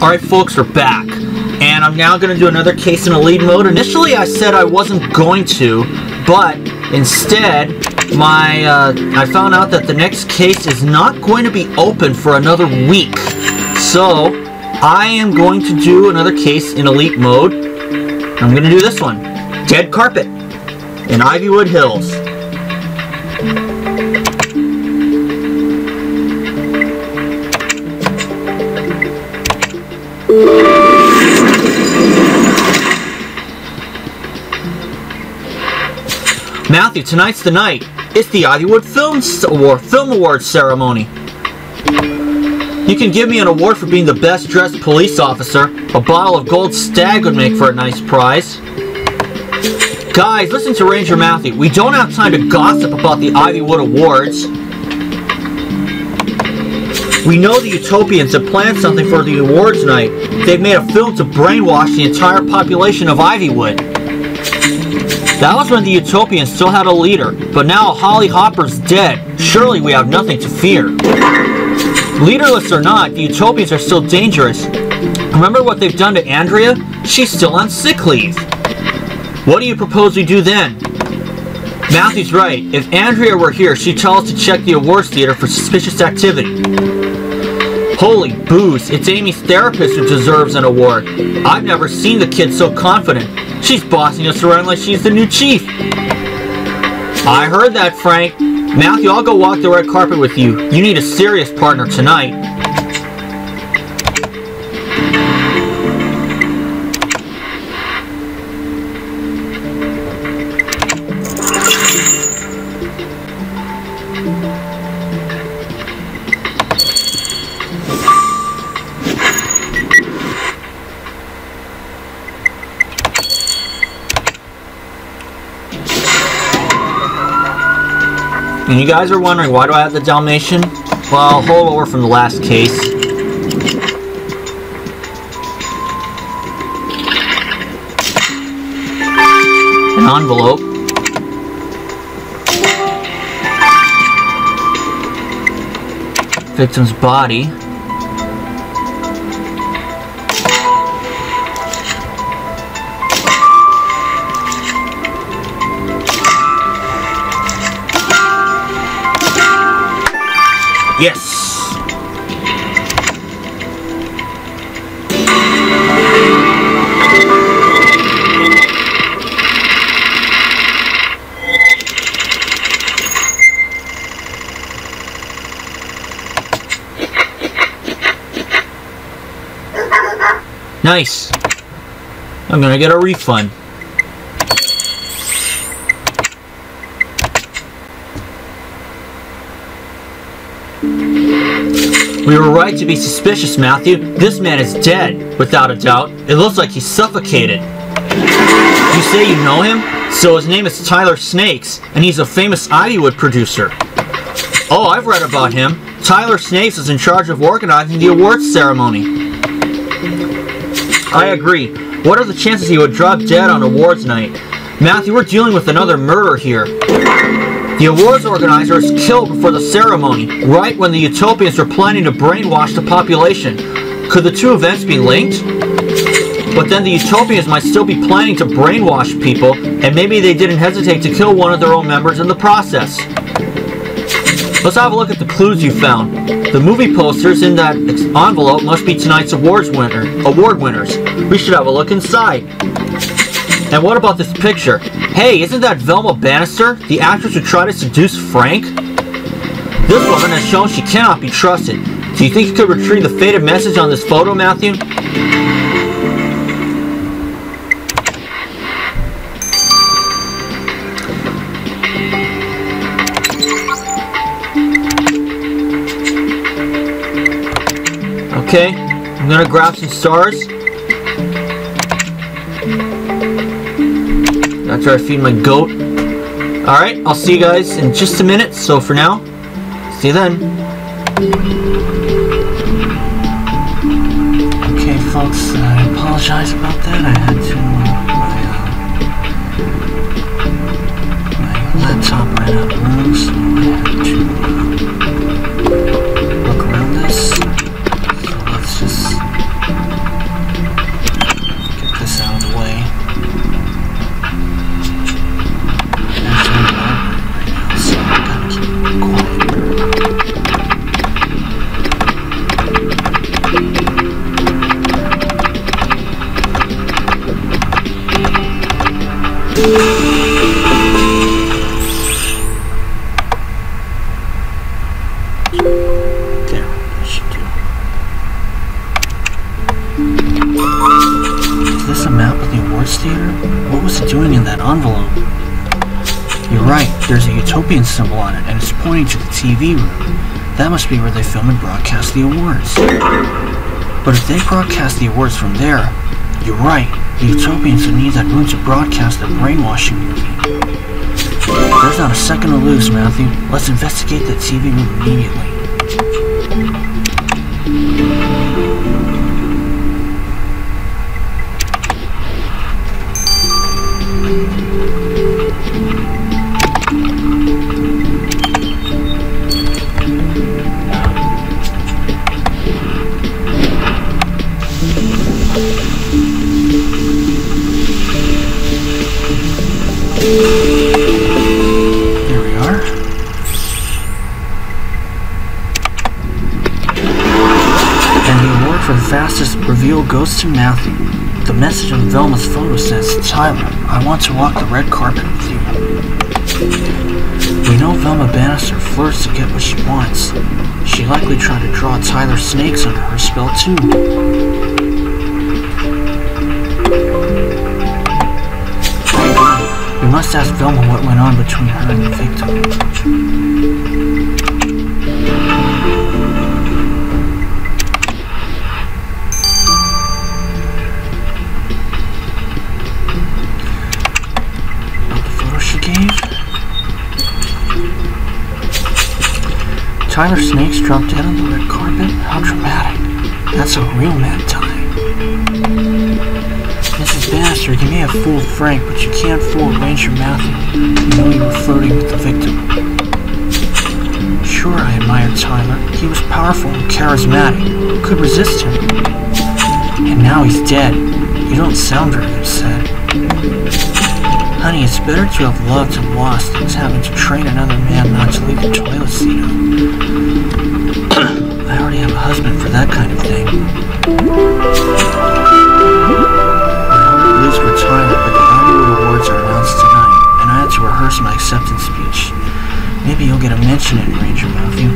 Alright folks, we're back. And I'm now going to do another case in Elite mode. Initially I said I wasn't going to, but instead I found out that the next case is not going to be open for another week. So I am going to do another case in Elite mode. I'm going to do this one. Dead Carpet in Ivywood Hills. Matthew, tonight's the night. It's the Ivywood Film Awards ceremony. You can give me an award for being the best dressed police officer. A bottle of Gold Stag would make for a nice prize. Guys, listen to Ranger Matthew. We don't have time to gossip about the Ivywood Awards. We know the Utopians have planned something for the awards night. They've made a film to brainwash the entire population of Ivywood. That was when the Utopians still had a leader, but now Holly Hopper's dead. Surely we have nothing to fear. Leaderless or not, the Utopians are still dangerous. Remember what they've done to Andrea? She's still on sick leave. What do you propose we do then? Matthew's right. If Andrea were here, she'd tell us to check the awards theater for suspicious activity. Holy booze, it's Amy's therapist who deserves an award. I've never seen the kid so confident. She's bossing us around like she's the new chief. I heard that, Frank. Matthew, I'll go walk the red carpet with you. You need a serious partner tonight. And you guys are wondering, why do I have the Dalmatian? Well, hold over from the last case. An envelope. Victim's body. Yes! Nice! I'm gonna get a refund. We were right to be suspicious, Matthew. This man is dead, without a doubt. It looks like he's suffocated. You say you know him? So his name is Tyler Snakes, and he's a famous Ivywood producer. Oh, I've read about him. Tyler Snakes is in charge of organizing the awards ceremony. I agree. What are the chances he would drop dead on awards night? Matthew, we're dealing with another murder here. The awards organizer is killed before the ceremony, right when the Utopians were planning to brainwash the population. Could the two events be linked? But then the Utopians might still be planning to brainwash people, and maybe they didn't hesitate to kill one of their own members in the process. Let's have a look at the clues you found. The movie posters in that envelope must be tonight's award winners. We should have a look inside. And what about this picture? Hey, isn't that Velma Bannister, the actress who tried to seduce Frank? This woman has shown she cannot be trusted. Do you think you could retrieve the faded message on this photo, Matthew? Okay, I'm gonna grab some stars. After I feed my goat. Alright, I'll see you guys in just a minute. So for now, see you then. Okay folks, I apologize about that. I had to, my laptop ran out of room, so I had to look around this. So let's just Devastator? What was it doing in that envelope? You're right, there's a Utopian symbol on it, and it's pointing to the TV room. That must be where they film and broadcast the awards. But if they broadcast the awards from there, you're right, the Utopians would need that room to broadcast their brainwashing movie. There's not a second to lose, Matthew. Let's investigate that TV room immediately. There we are. And the award for the fastest reveal goes to Matthew. The message on Velma's photo says, Tyler, I want to walk the red carpet with you. We know Velma Bannister flirts to get what she wants. She likely tried to draw Tyler Snakes under her spell too. We must ask Velma what went on between her and the victim. About the photo she gave? Tyler Snakes dropped dead on the red carpet? How dramatic. That's a real mad time. Mrs. Bannister, you may have fooled Frank, but you can't fool Ranger Matthew. You know you were flirting with the victim. Sure, I admired Tyler. He was powerful and charismatic. Who could resist him? And now he's dead. You don't sound very upset. Honey, it's better to have loved and lost than having to train another man not to leave the toilet seat up. I already have a husband for that kind of thing. For Tyler, but the Hollywood Awards are announced tonight, and I had to rehearse my acceptance speech. Maybe you'll get a mention in Ranger Matthew.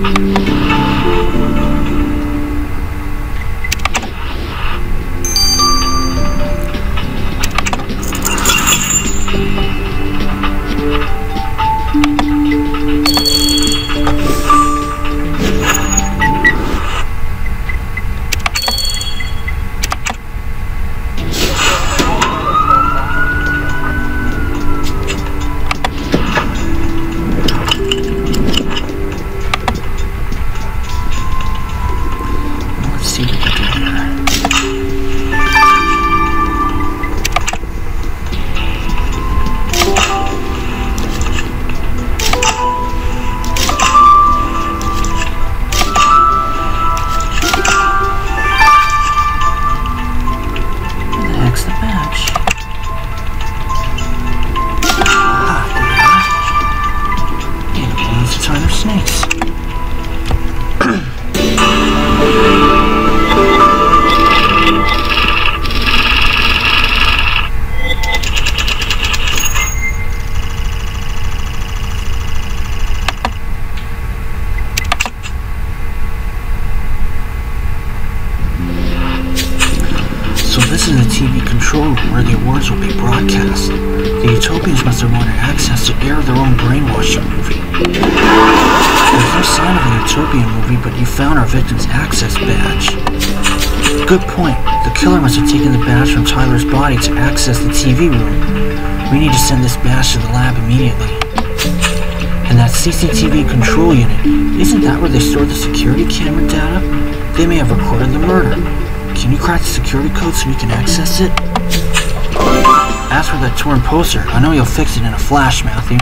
This is the TV control room where the awards will be broadcast. The Utopians must have wanted access to air their own brainwashing movie. There's no sign of a Utopian movie, but you found our victim's access badge. Good point. The killer must have taken the badge from Tyler's body to access the TV room. We need to send this badge to the lab immediately. And that CCTV control unit, isn't that where they store the security camera data? They may have recorded the murder. Can you crack the security code so we can access it? As for that torn poster, I know you'll fix it in a flash, Matthew.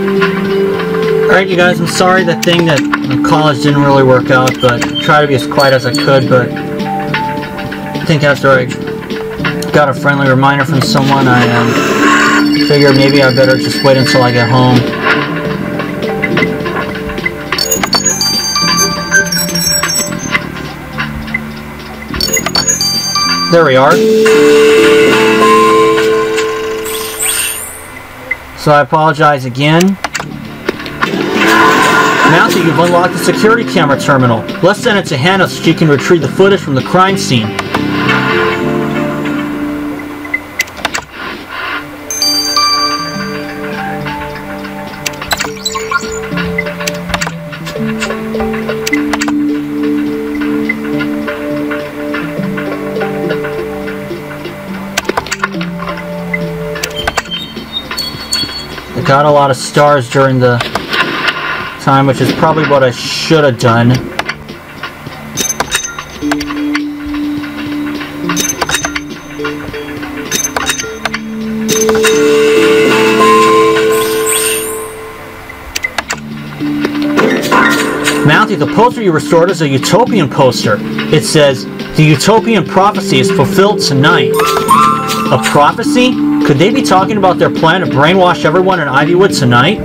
Alright, you guys, I'm sorry the thing that in college didn't really work out, but try to be as quiet as I could, but I think after I got a friendly reminder from someone, I figured maybe I better just wait until I get home. There we are. So I apologize again. Mountie, you've unlocked the security camera terminal. Let's send it to Hannah so she can retrieve the footage from the crime scene. I got a lot of stars during the time, which is probably what I should have done. Mountie, the poster you restored is a Utopian poster. It says, "The Utopian prophecy is fulfilled tonight." A prophecy? Could they be talking about their plan to brainwash everyone in Ivywood tonight?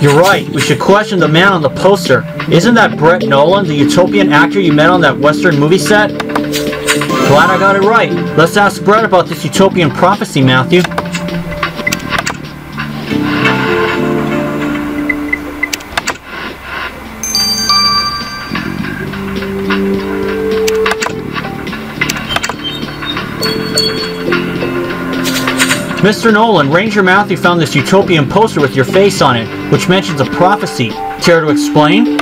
You're right, we should question the man on the poster. Isn't that Brett Nolan, the Utopian actor you met on that Western movie set? Glad I got it right. Let's ask Brett about this Utopian prophecy, Matthew. Mr. Nolan, Ranger Matthew found this Utopian poster with your face on it, which mentions a prophecy. Care to explain?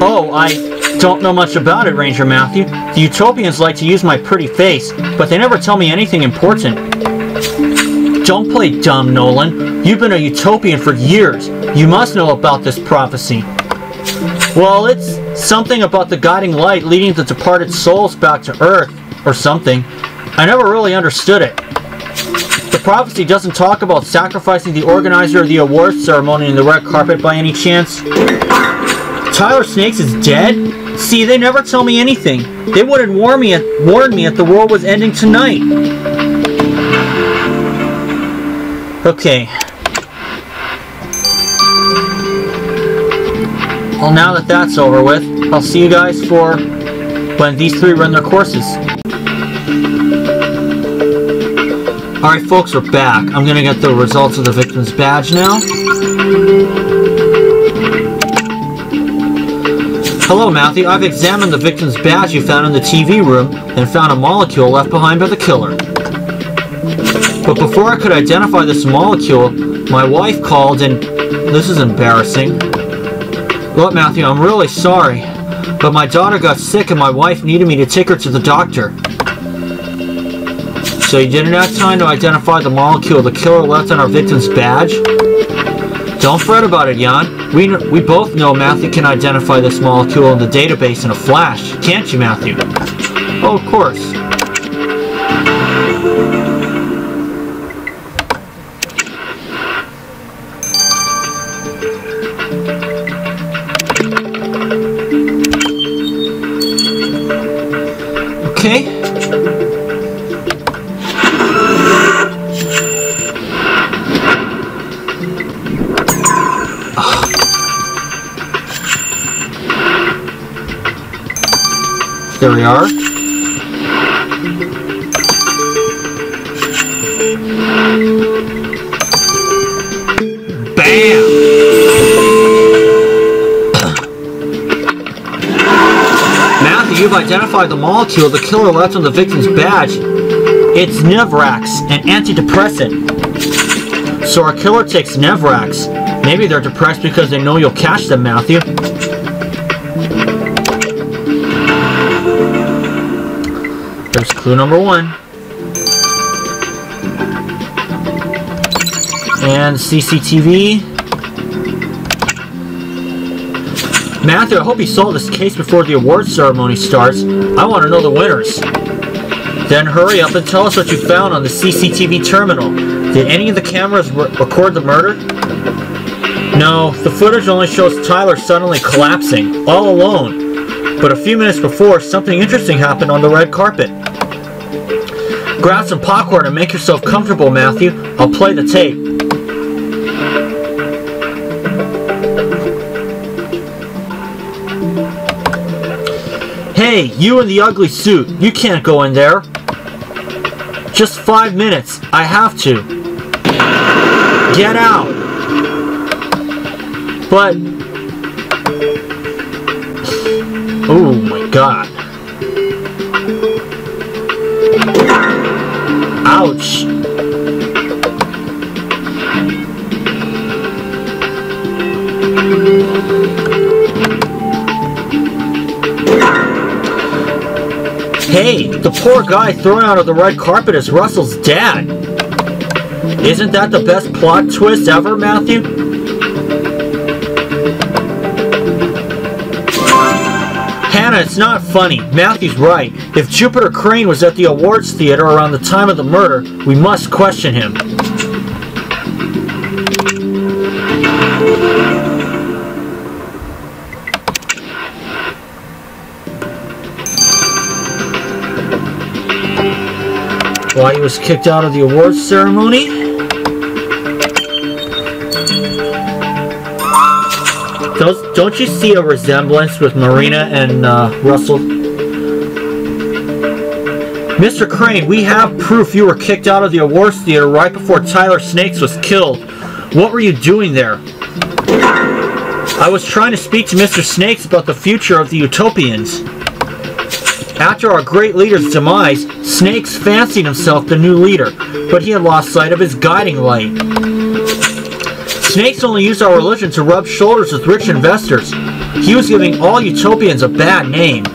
Oh, I don't know much about it, Ranger Matthew. The Utopians like to use my pretty face, but they never tell me anything important. Don't play dumb, Nolan. You've been a Utopian for years. You must know about this prophecy. Well, it's something about the guiding light leading the departed souls back to Earth, or something. I never really understood it. The prophecy doesn't talk about sacrificing the organizer of the awards ceremony in the red carpet by any chance. Tyler Snakes is dead? See, they never tell me anything. They wouldn't warn me that the world was ending tonight. Okay. Well, now that that's over with, I'll see you guys for when these three run their courses. Alright folks, we're back. I'm going to get the results of the victim's badge now. Hello Matthew, I've examined the victim's badge you found in the TV room and found a molecule left behind by the killer. But before I could identify this molecule, my wife called and... This is embarrassing. Look Matthew, I'm really sorry, but my daughter got sick and my wife needed me to take her to the doctor. So you didn't have time to identify the molecule the killer left on our victim's badge? Don't fret about it, Jan. We both know Matthew can identify this molecule in the database in a flash. Can't you, Matthew? Oh, of course. Okay. There we are. Bam! Matthew, you've identified the molecule the killer left on the victim's badge. It's Nevrax, an antidepressant. So our killer takes Nevrax. Maybe they're depressed because they know you'll catch them, Matthew. There's clue number 1. And CCTV. Matthew, I hope you solve this case before the awards ceremony starts. I want to know the winners. Then hurry up and tell us what you found on the CCTV terminal. Did any of the cameras record the murder? No, the footage only shows Tyler suddenly collapsing, all alone. But a few minutes before, something interesting happened on the red carpet. Grab some popcorn and make yourself comfortable, Matthew. I'll play the tape. Hey, you in the ugly suit. You can't go in there. Just 5 minutes. I have to. Get out. But... oh my god. Ouch. Hey, the poor guy thrown out of the red carpet is Russell's dad. Isn't that the best plot twist ever, Matthew? Hannah, it's not funny. Matthew's right. If Jupiter Crane was at the awards theater around the time of the murder, we must question him. Why he was kicked out of the awards ceremony? Don't you see a resemblance with Marina and Russell? Mr. Crane, we have proof you were kicked out of the awards theater right before Tyler Snakes was killed. What were you doing there? I was trying to speak to Mr. Snakes about the future of the Utopians. After our great leader's demise, Snakes fancied himself the new leader, but he had lost sight of his guiding light. Snakes only used our religion to rub shoulders with rich investors. He was giving all Utopians a bad name.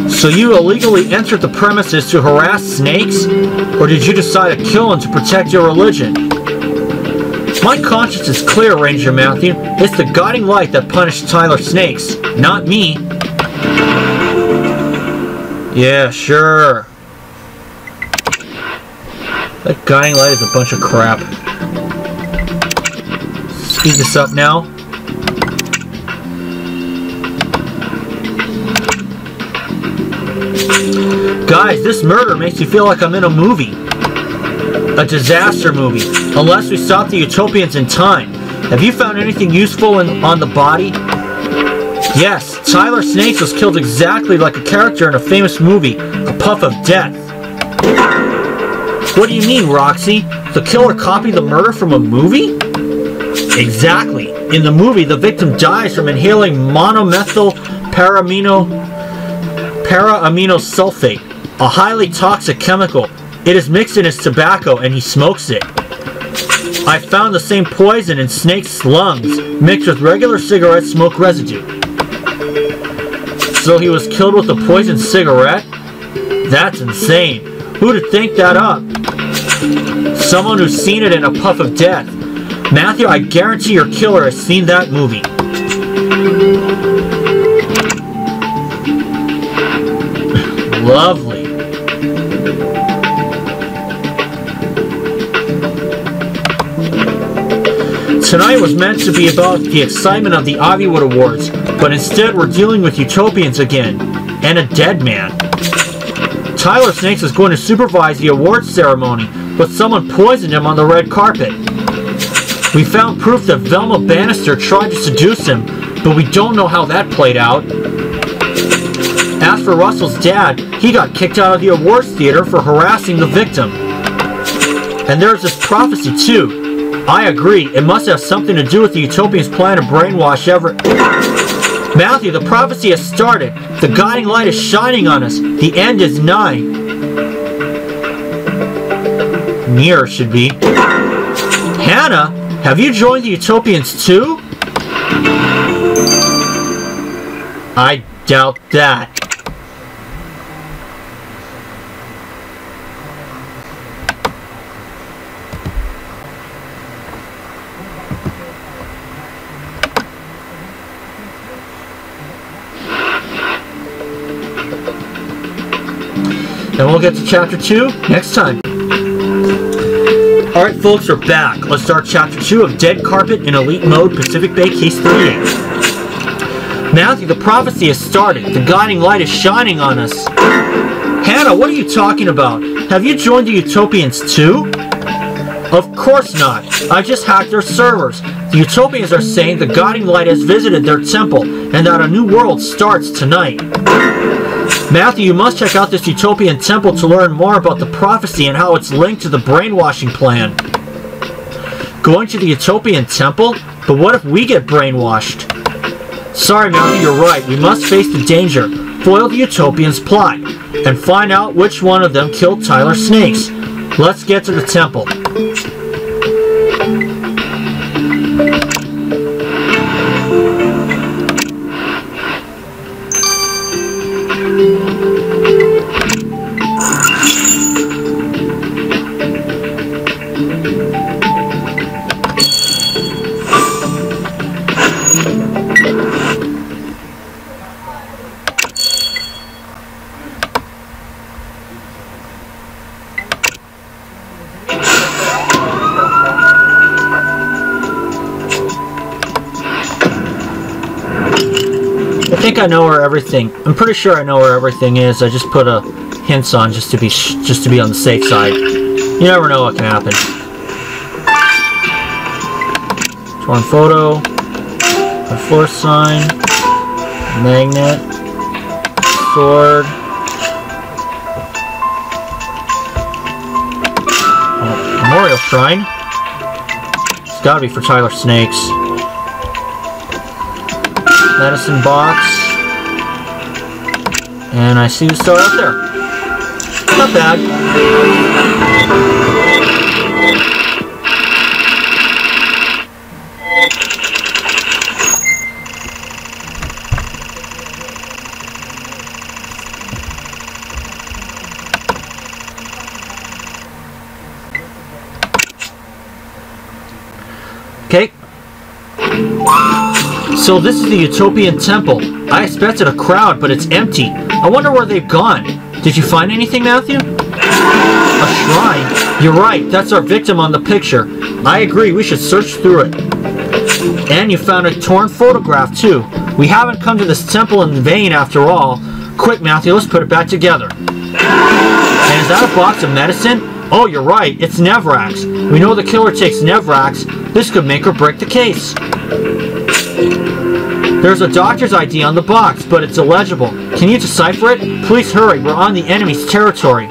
So you illegally entered the premises to harass Snakes? Or did you decide to kill him to protect your religion? My conscience is clear, Ranger Matthew. It's the guiding light that punished Tyler Snakes, not me. Yeah, sure. That guiding light is a bunch of crap. Speed this up now. Guys, this murder makes me feel like I'm in a movie. A disaster movie. Unless we stop the Utopians in time. Have you found anything useful on the body? Yes, Tyler Snakes was killed exactly like a character in a famous movie, A Puff of Death. What do you mean, Roxy? The killer copied the murder from a movie? Exactly. In the movie, the victim dies from inhaling monomethyl para-amino sulfate, a highly toxic chemical. It is mixed in his tobacco and he smokes it. I found the same poison in Snake's lungs, mixed with regular cigarette smoke residue. So he was killed with a poisoned cigarette? That's insane. Who'd think that up? Someone who's seen it in A Puff of Death. Matthew, I guarantee your killer has seen that movie. Lovely. Tonight was meant to be about the excitement of the Ivywood Awards, but instead we're dealing with Utopians again, and a dead man. Tyler Snakes is going to supervise the awards ceremony, but someone poisoned him on the red carpet. We found proof that Velma Bannister tried to seduce him, but we don't know how that played out. As for Russell's dad, he got kicked out of the awards theater for harassing the victim. And there's this prophecy too. I agree, it must have something to do with the Utopians' plan to brainwash every... Matthew, the prophecy has started. The guiding light is shining on us. The end is nigh. Near, should be. Hannah, have you joined the Utopians too? I doubt that. And we'll get to Chapter 2 next time. Alright folks, we're back. Let's start Chapter 2 of Dead Carpet in Elite Mode Pacific Bay Case 38. Matthew, the prophecy has started. The guiding light is shining on us. Hannah, what are you talking about? Have you joined the Utopians too? Of course not. I just hacked their servers. The Utopians are saying the guiding light has visited their temple and that a new world starts tonight. Matthew, you must check out this Utopian temple to learn more about the prophecy and how it's linked to the brainwashing plan. Going to the Utopian temple? But what if we get brainwashed? Sorry, Matthew, you're right. We must face the danger, foil the Utopians' plot, and find out which one of them killed Tyler Snakes. Let's get to the temple. I think I know where everything. I'm pretty sure I know where everything is. I just put a hints on just to be on the safe side. You never know what can happen. Torn photo, a force sign, magnet, sword. Oh, memorial shrine. It's got to be for Tyler Snakes. Medicine box, and I see the star up there. Not bad. Okay. So this is the Utopian Temple. I expected a crowd, but it's empty. I wonder where they've gone. Did you find anything, Matthew? A shrine? You're right, that's our victim on the picture. I agree, we should search through it. And you found a torn photograph, too. We haven't come to this temple in vain, after all. Quick, Matthew, let's put it back together. And is that a box of medicine? Oh, you're right, it's Nevrax. We know the killer takes Nevrax. This could make or break the case. There's a doctor's ID on the box, but it's illegible. Can you decipher it? Please hurry, we're on the enemy's territory.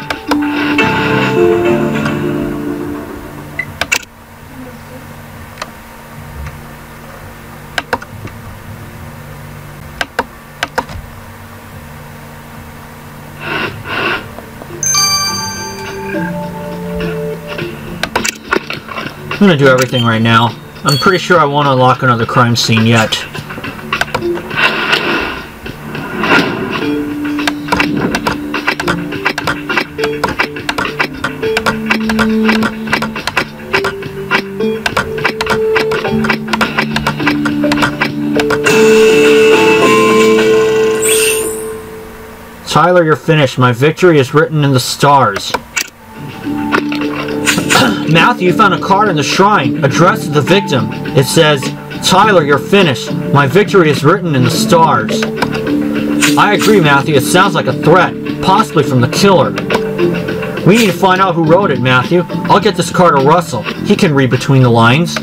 I'm gonna do everything right now. I'm pretty sure I won't unlock another crime scene yet. Tyler, you're finished. My victory is written in the stars. Matthew, you found a card in the shrine addressed to the victim. It says, Tyler, you're finished. My victory is written in the stars. I agree, Matthew. It sounds like a threat, possibly from the killer. We need to find out who wrote it, Matthew. I'll get this card to Russell. He can read between the lines.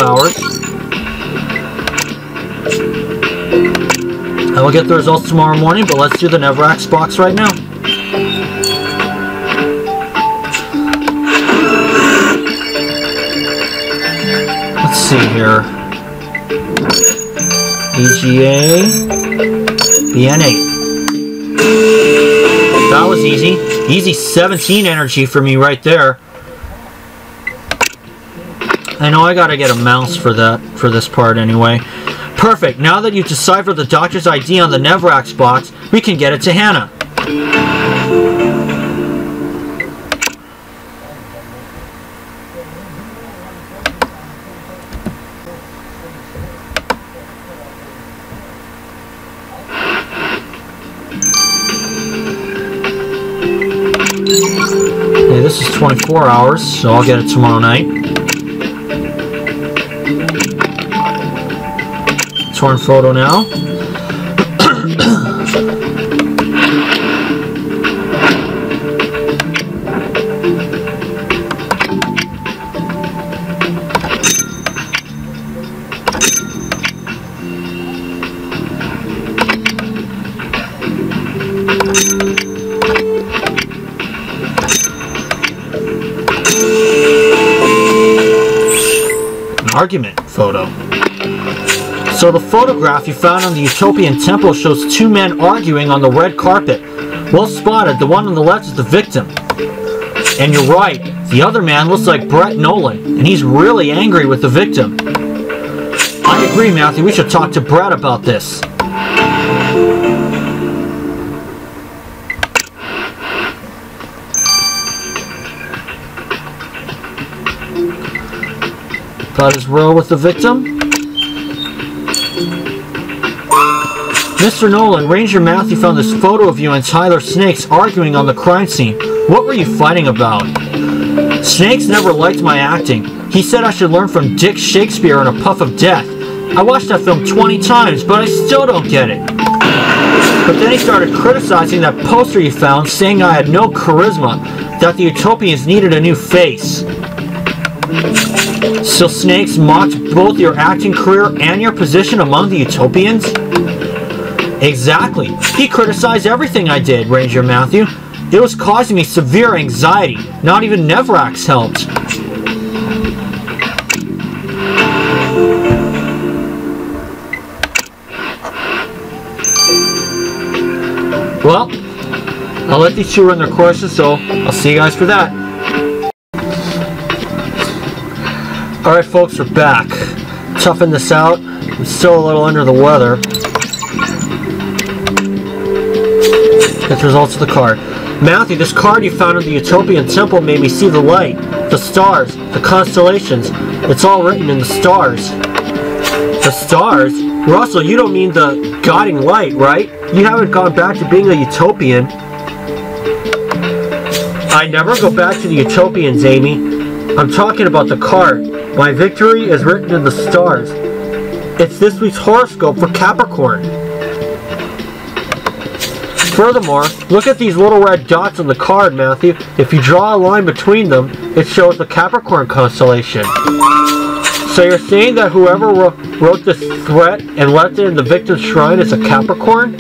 Hours. I will get the results tomorrow morning, but let's do the Nevrax box right now. Let's see here. EGA BN8. That was easy. Easy 17 energy for me right there. I know I gotta get a mouse for this part anyway. Perfect. Now that you've deciphered the doctor's ID on the Nevrax box, we can get it to Hannah. Okay, this is 24 hours, so I'll get it tomorrow night. Torn photo now. Argument photo. So the photograph you found on the Utopian Temple shows two men arguing on the red carpet. Well spotted, the one on the left is the victim. And you're right, the other man looks like Brett Nolan, and he's really angry with the victim. I agree, Matthew, we should talk to Brett about this. About his role with the victim. Mr. Nolan, Ranger Matthew found this photo of you and Tyler Snakes arguing on the crime scene. What were you fighting about? Snakes never liked my acting. He said I should learn from Dick Shakespeare in A Puff of Death. I watched that film 20 times, but I still don't get it. But then he started criticizing that poster you found, saying I had no charisma, that the Utopians needed a new face. So Snakes mocked both your acting career and your position among the Utopians? Exactly. He criticized everything I did, Ranger Matthew. It was causing me severe anxiety. Not even Nevrax helped. Well, I'll let these two run their courses, so I'll see you guys for that. Alright folks, we're back. Toughing this out. I'm still a little under the weather. Get the results of the card. Matthew, this card you found in the Utopian Temple made me see the light, the stars, the constellations. It's all written in the stars. The stars? Russell, you don't mean the guiding light, right? You haven't gone back to being a Utopian. I never go back to the Utopians, Amy. I'm talking about the card. My victory is written in the stars. It's this week's horoscope for Capricorn. Furthermore, look at these little red dots on the card, Matthew. If you draw a line between them, it shows the Capricorn constellation. So you're saying that whoever wrote this threat and left it in the victim's shrine is a Capricorn?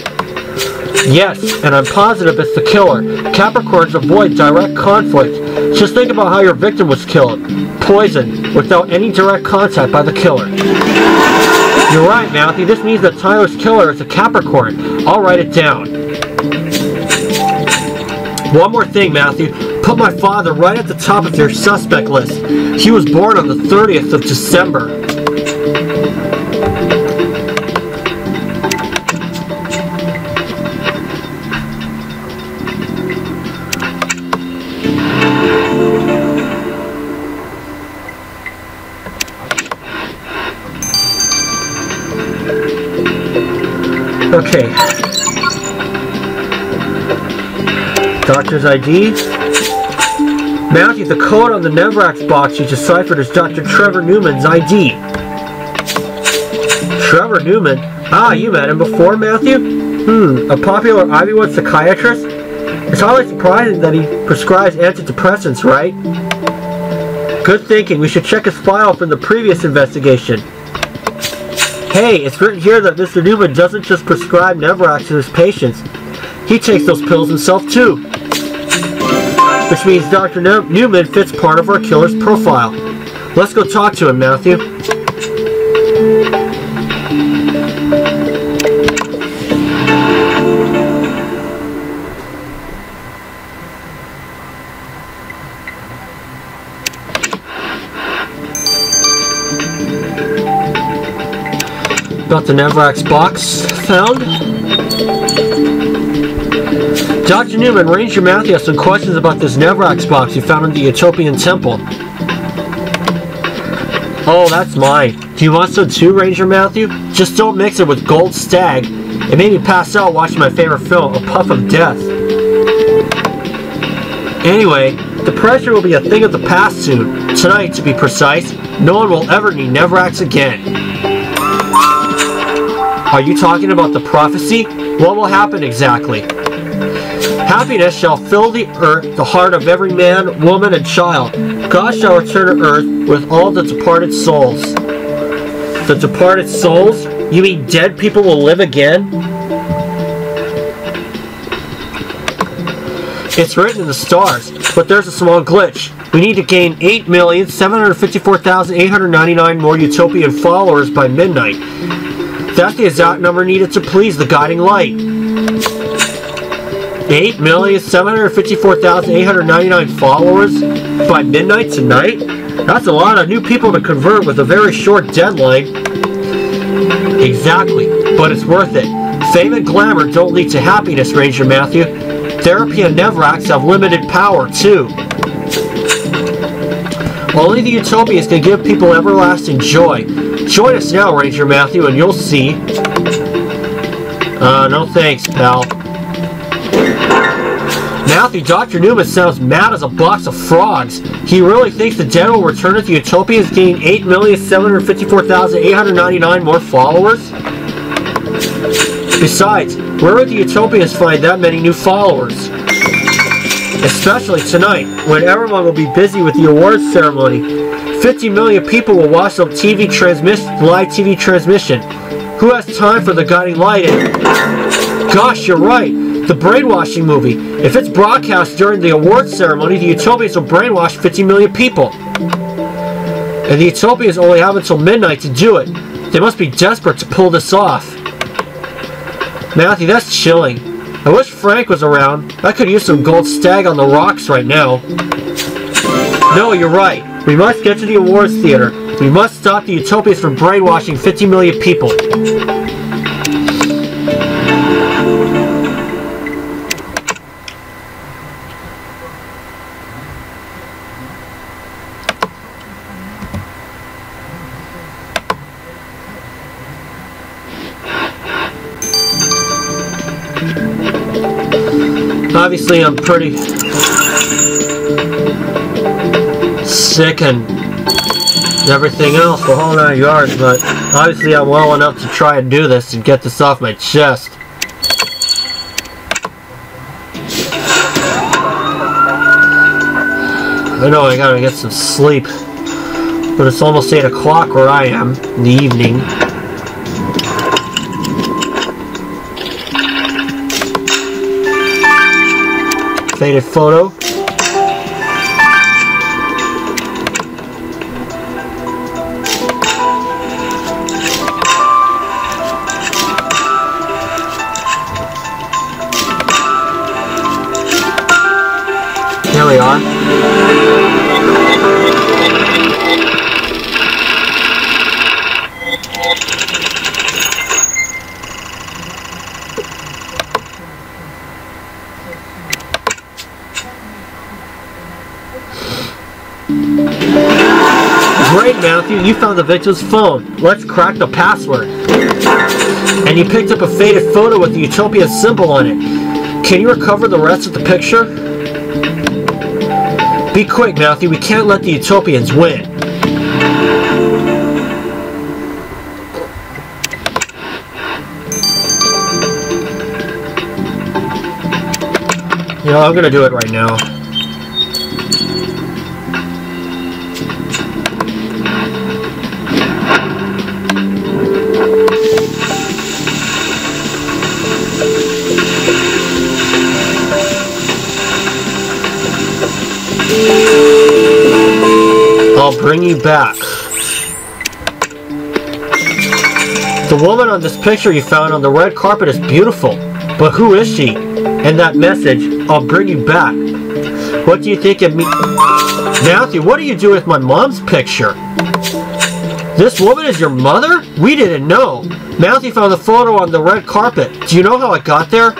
Yes, and I'm positive it's the killer. Capricorns avoid direct conflict. Just think about how your victim was killed. Poisoned, without any direct contact by the killer. You're right, Matthew. This means that Tyler's killer is a Capricorn. I'll write it down. One more thing, Matthew. Put my father right at the top of your suspect list. He was born on the 30th of December. Okay. Doctor's ID. Matthew, the code on the Nevrax box you deciphered is Dr. Trevor Newman's ID. Trevor Newman? Ah, you met him before, Matthew? A popular Ivywood psychiatrist? It's hardly surprising that he prescribes antidepressants, right? Good thinking. We should check his file from the previous investigation. Hey, it's written here that Mr. Newman doesn't just prescribe Nevrax to his patients. He takes those pills himself too. Which means Dr. Newman fits part of our killer's profile. Let's go talk to him, Matthew. Got the Nevrax box found. Dr. Newman, Ranger Matthew has some questions about this Nevrax box you found in the Utopian Temple. Oh, that's mine. Do you want some too, Ranger Matthew? Just don't mix it with Gold Stag. It made me pass out watching my favorite film, A Puff of Death. Anyway, depression will be a thing of the past soon. Tonight, to be precise, no one will ever need Nevrax again. Are you talking about the prophecy? What will happen exactly? Happiness shall fill the earth, the heart of every man, woman, and child. God shall return to earth with all the departed souls. The departed souls? You mean dead people will live again? It's written in the stars, but there's a small glitch. We need to gain 8,754,899 more Utopian followers by midnight. That's the exact number needed to please the guiding light. 8,754,899 followers by midnight tonight? That's a lot of new people to convert with a very short deadline. Exactly, but it's worth it. Fame and glamour don't lead to happiness, Ranger Matthew. Therapy and Nevrax have limited power, too. Only the Utopians can give people everlasting joy. Join us now, Ranger Matthew, and you'll see. No thanks, pal. Matthew, Dr. Newman sounds mad as a box of frogs. He really thinks the dead will return if the Utopians gain 8,754,899 more followers? Besides, where would the Utopians find that many new followers? Especially tonight, when everyone will be busy with the awards ceremony. 50 million people will watch some live TV transmission. Who has time for the guiding light? Gosh, you're right. The brainwashing movie. If it's broadcast during the awards ceremony, the Utopians will brainwash 50 million people. And the Utopians only have until midnight to do it. They must be desperate to pull this off. Matthew, that's chilling. I wish Frank was around. I could use some gold stag on the rocks right now. No, you're right. We must get to the awards theater. We must stop the Utopians from brainwashing 50 million people. Obviously, I'm pretty sick and everything else, the whole 9 yards, but obviously I'm well enough to try and do this and get this off my chest. I know I gotta get some sleep, but it's almost 8 o'clock where I am in the evening. Faded photo. Here we are. Great, Matthew, you found the victim's phone. Let's crack the password. And you picked up a faded photo with the Utopia symbol on it. Can you recover the rest of the picture? Be quick, Matthew, we can't let the Utopians win. You know, I'm gonna do it right now. I'll bring you back. The woman on this picture you found on the red carpet is beautiful, but who is she? And that message, I'll bring you back. What do you think it means? Matthew, what do you do with my mom's picture? This woman is your mother? We didn't know. Matthew found the photo on the red carpet. Do you know how it got there?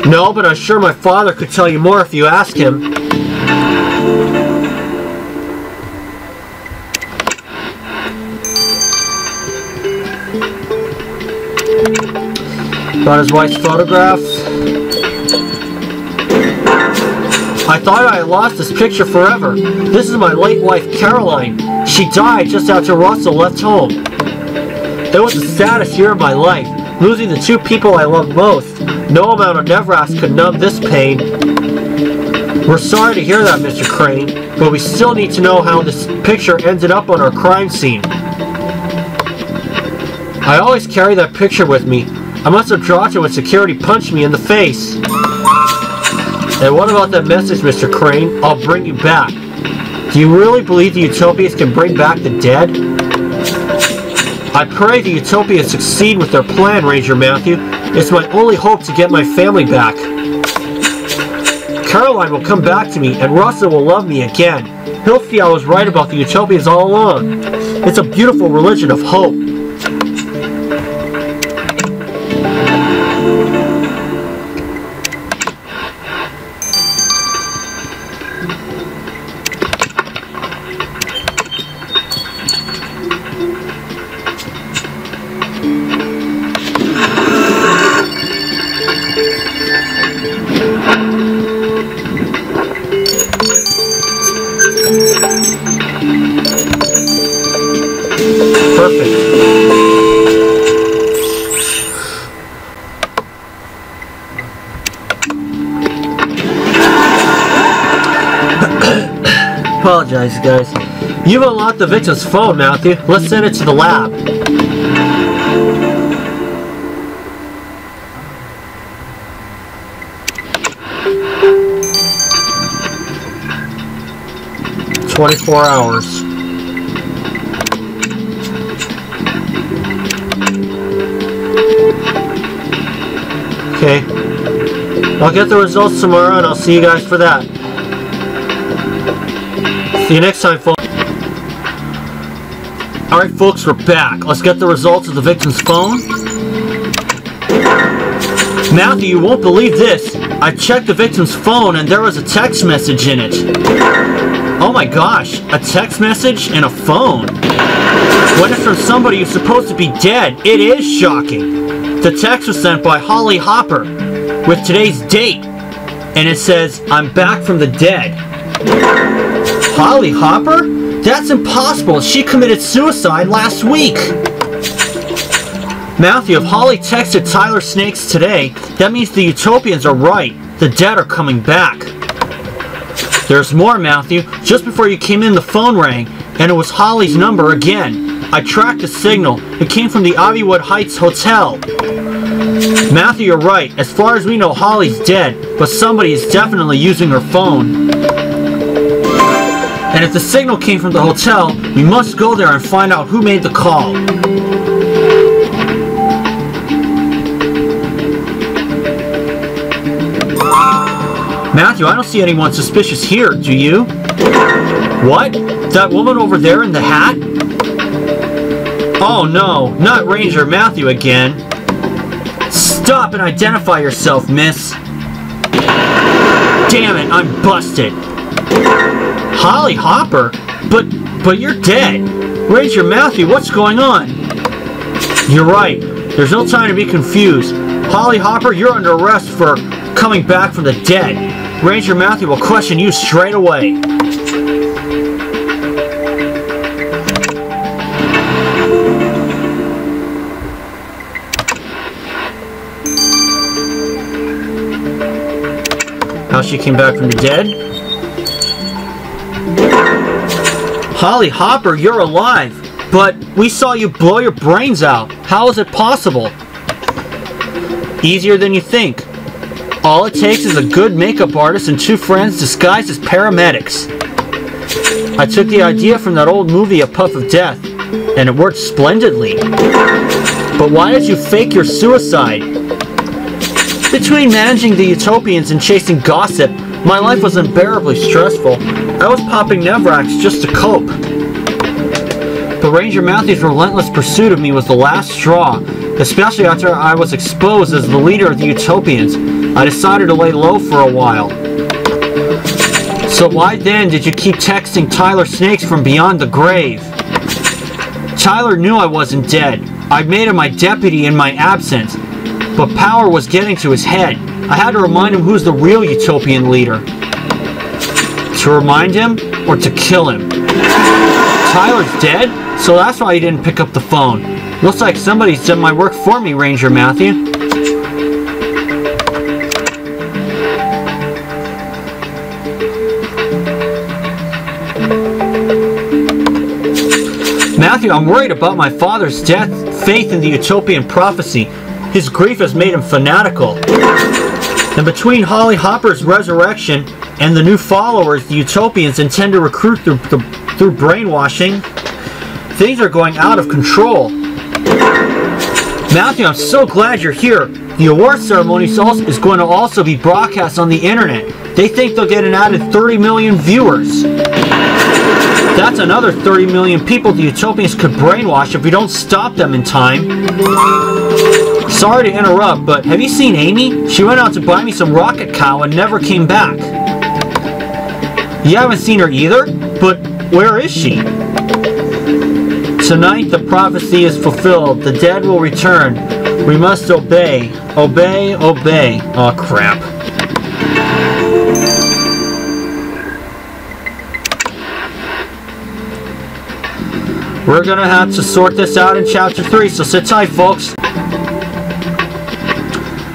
No, but I'm sure my father could tell you more if you ask him. Got his wife's photograph. I thought I had lost this picture forever. This is my late wife, Caroline. She died just after Russell left home. It was the saddest year of my life, losing the two people I loved most. No amount of Nevrask could numb this pain. We're sorry to hear that, Mr. Crane, but we still need to know how this picture ended up on our crime scene. I always carry that picture with me. I must have dropped it when security punched me in the face. And what about that message, Mr. Crane? I'll bring you back. Do you really believe the Utopians can bring back the dead? I pray the Utopians succeed with their plan, Ranger Matthew. It's my only hope to get my family back. Caroline will come back to me, and Russell will love me again. He'll see I was right about the Utopians all along. It's a beautiful religion of hope. Apologize, guys. You've unlocked the victim's phone, Matthew. Let's send it to the lab. "24 hours. Okay. I'll get the results tomorrow and I'll see you guys for that. See you next time, folks. Alright, folks, we're back. Let's get the results of the victim's phone. Matthew, you won't believe this. I checked the victim's phone and there was a text message in it. Oh my gosh, a text message and a phone. When it's from somebody who's supposed to be dead, it is shocking. The text was sent by Holly Hopper with today's date. And it says, "I'm back from the dead." Holly Hopper? That's impossible. She committed suicide last week. Matthew, if Holly texted Tyler Snakes today, that means the Utopians are right. The dead are coming back. There's more, Matthew. Just before you came in, the phone rang, and it was Holly's number again. I tracked the signal. It came from the Ivywood Heights Hotel. Matthew, you're right. As far as we know, Holly's dead, but somebody is definitely using her phone. And if the signal came from the hotel, we must go there and find out who made the call. Matthew, I don't see anyone suspicious here, do you? What? That woman over there in the hat? Oh no, not Ranger Matthew again. Stop and identify yourself, miss. Damn it, I'm busted. Holly Hopper? But you're dead. Ranger Matthew, what's going on? You're right. There's no time to be confused. Holly Hopper, you're under arrest for coming back from the dead. Ranger Matthew will question you straight away. How she came back from the dead? Holly Hopper, you're alive, but we saw you blow your brains out. How is it possible? Easier than you think. All it takes is a good makeup artist and two friends disguised as paramedics. I took the idea from that old movie, A Puff of Death, and it worked splendidly. But why did you fake your suicide? Between managing the Utopians and chasing gossip, my life was unbearably stressful. I was popping Nevraks just to cope. But Ranger Matthew's relentless pursuit of me was the last straw, especially after I was exposed as the leader of the Utopians. I decided to lay low for a while. So why then did you keep texting Tyler Snakes from beyond the grave? Tyler knew I wasn't dead. I made him my deputy in my absence, but power was getting to his head. I had to remind him who's the real Utopian leader. To remind him or to kill him? Tyler's dead? So that's why he didn't pick up the phone. Looks like somebody's done my work for me, Ranger Matthew. Matthew, I'm worried about my father's death, faith in the utopian prophecy. His grief has made him fanatical. And between Holly Hopper's resurrection and the new followers the utopians intend to recruit through brainwashing, things are going out of control. Matthew, I'm so glad you're here. The award ceremony is going to also be broadcast on the internet. They think they'll get an added 30 million viewers. That's another 30 million people the utopians could brainwash if we don't stop them in time. Sorry to interrupt, but have you seen Amy? She went out to buy me some rocket cow and never came back. You haven't seen her either? But where is she? Tonight the prophecy is fulfilled. The dead will return. We must obey. Obey, obey. Oh crap. We're gonna have to sort this out in Chapter 3, so sit tight, folks.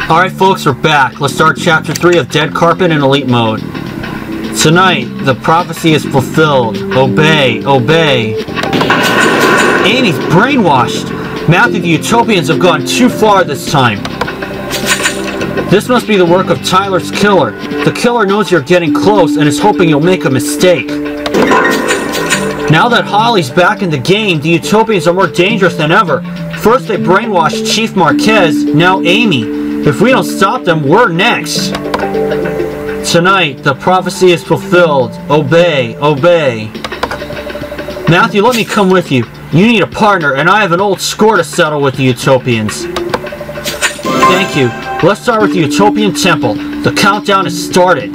Alright, folks, we're back. Let's start Chapter 3 of Dead Carpet in Elite Mode. Tonight, the prophecy is fulfilled. Obey, obey. Amy's brainwashed. Matthew, the utopians have gone too far this time. This must be the work of Tyler's killer. The killer knows you're getting close and is hoping you'll make a mistake. Now that Holly's back in the game, the utopians are more dangerous than ever. First they brainwashed Chief Marquez, now Amy. If we don't stop them, we're next. Tonight, the prophecy is fulfilled. Obey, obey. Matthew, let me come with you. You need a partner, and I have an old score to settle with the utopians. Thank you. Let's start with the Utopian Temple. The countdown has started.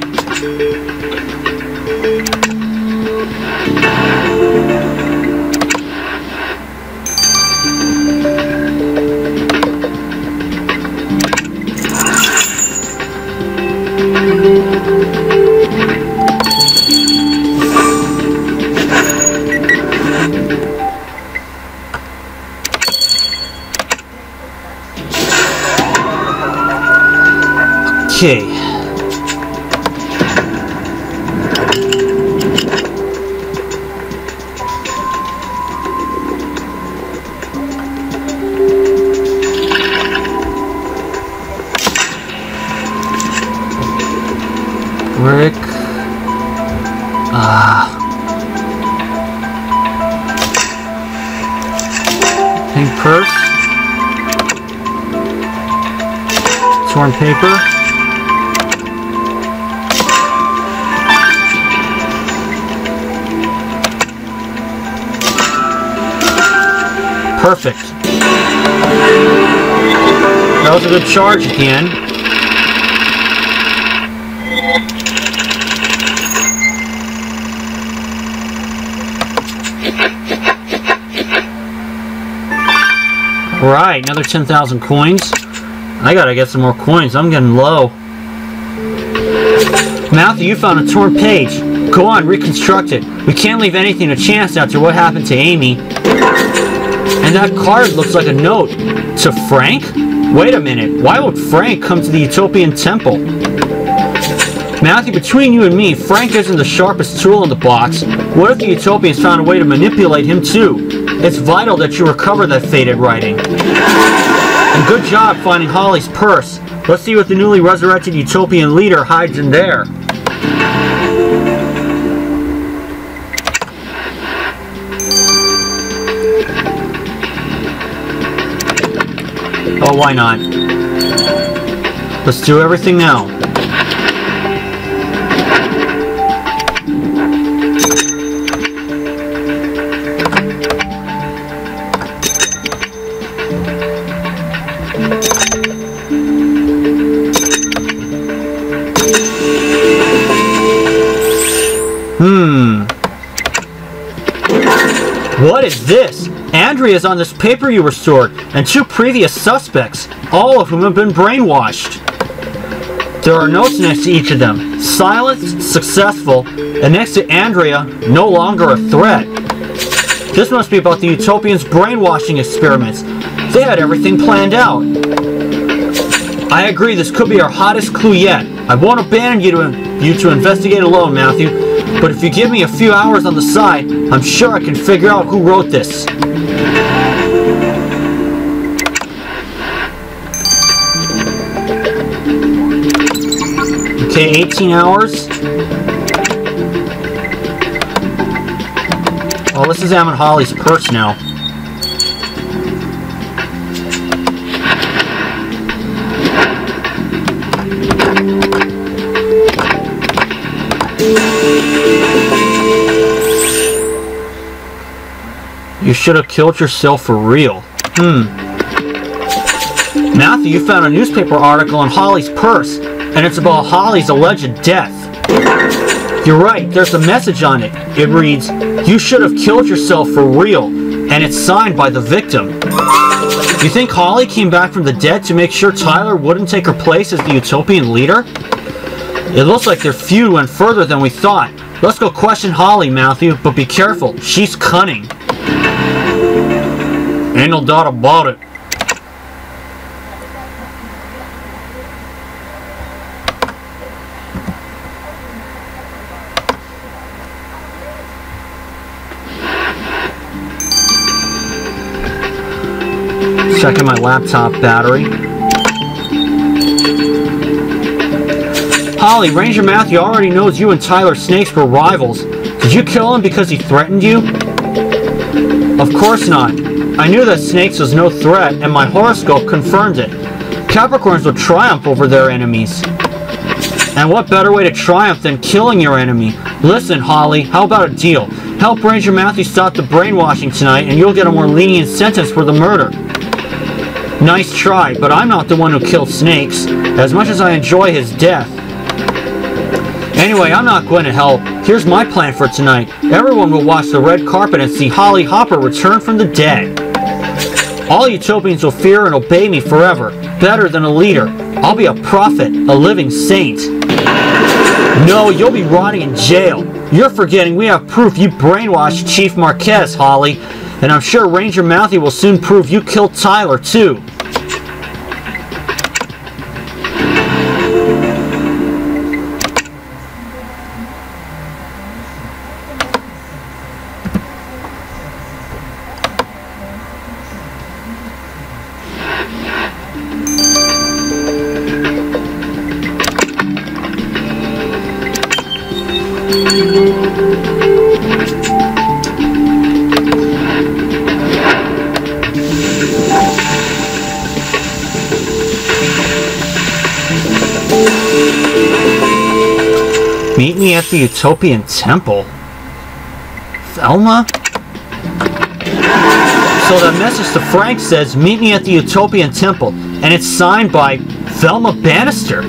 Okay. Rick. Pink purse. Torn paper. Perfect. That was a good charge at the end. Alright, another 10,000 coins. I gotta get some more coins. I'm getting low. Matthew, you found a torn page. Go on, reconstruct it. We can't leave anything to chance after what happened to Amy. And that card looks like a note. To Frank? Wait a minute. Why would Frank come to the Utopian Temple? Matthew, between you and me, Frank isn't the sharpest tool in the box. What if the Utopians found a way to manipulate him too? It's vital that you recover that faded writing. And good job finding Holly's purse. Let's see what the newly resurrected Utopian leader hides in there. Oh, why not? Let's do everything now. What is this? Andrea's on this paper you restored, and 2 previous suspects, all of whom have been brainwashed. There are notes next to each of them. Silenced, successful, and next to Andrea, no longer a threat. This must be about the Utopians' brainwashing experiments. They had everything planned out. I agree, this could be our hottest clue yet. I won't abandon you to investigate alone, Matthew, but if you give me a few hours on the side, I'm sure I can figure out who wrote this. Okay, 18 hours. Oh, let's examine Holly's purse now. You should have killed yourself for real. Matthew, you found a newspaper article on Holly's purse, and it's about Holly's alleged death. You're right, there's a message on it. It reads, "You should have killed yourself for real," and it's signed by the victim. You think Holly came back from the dead to make sure Tyler wouldn't take her place as the Utopian leader? It looks like their feud went further than we thought. Let's go question Holly, Matthew, but be careful, she's cunning. Ain't no doubt about it. Checking my laptop battery. Holly, Ranger Matthew already knows you and Tyler Snakes were rivals. Did you kill him because he threatened you? Of course not. I knew that Snakes was no threat, and my horoscope confirmed it. Capricorns will triumph over their enemies. And what better way to triumph than killing your enemy? Listen, Holly, how about a deal? Help Ranger Matthew stop the brainwashing tonight, and you'll get a more lenient sentence for the murder. Nice try, but I'm not the one who killed Snakes, as much as I enjoy his death. Anyway, I'm not going to help. Here's my plan for tonight. Everyone will watch the red carpet and see Holly Hopper return from the dead. All Utopians will fear and obey me forever, better than a leader. I'll be a prophet, a living saint. No, you'll be rotting in jail. You're forgetting we have proof you brainwashed Chief Marquez, Holly, and I'm sure Ranger Matthew will soon prove you killed Tyler, too. Meet me at the Utopian Temple. Velma? So that message to Frank says, meet me at the Utopian Temple, and it's signed by Velma Bannister.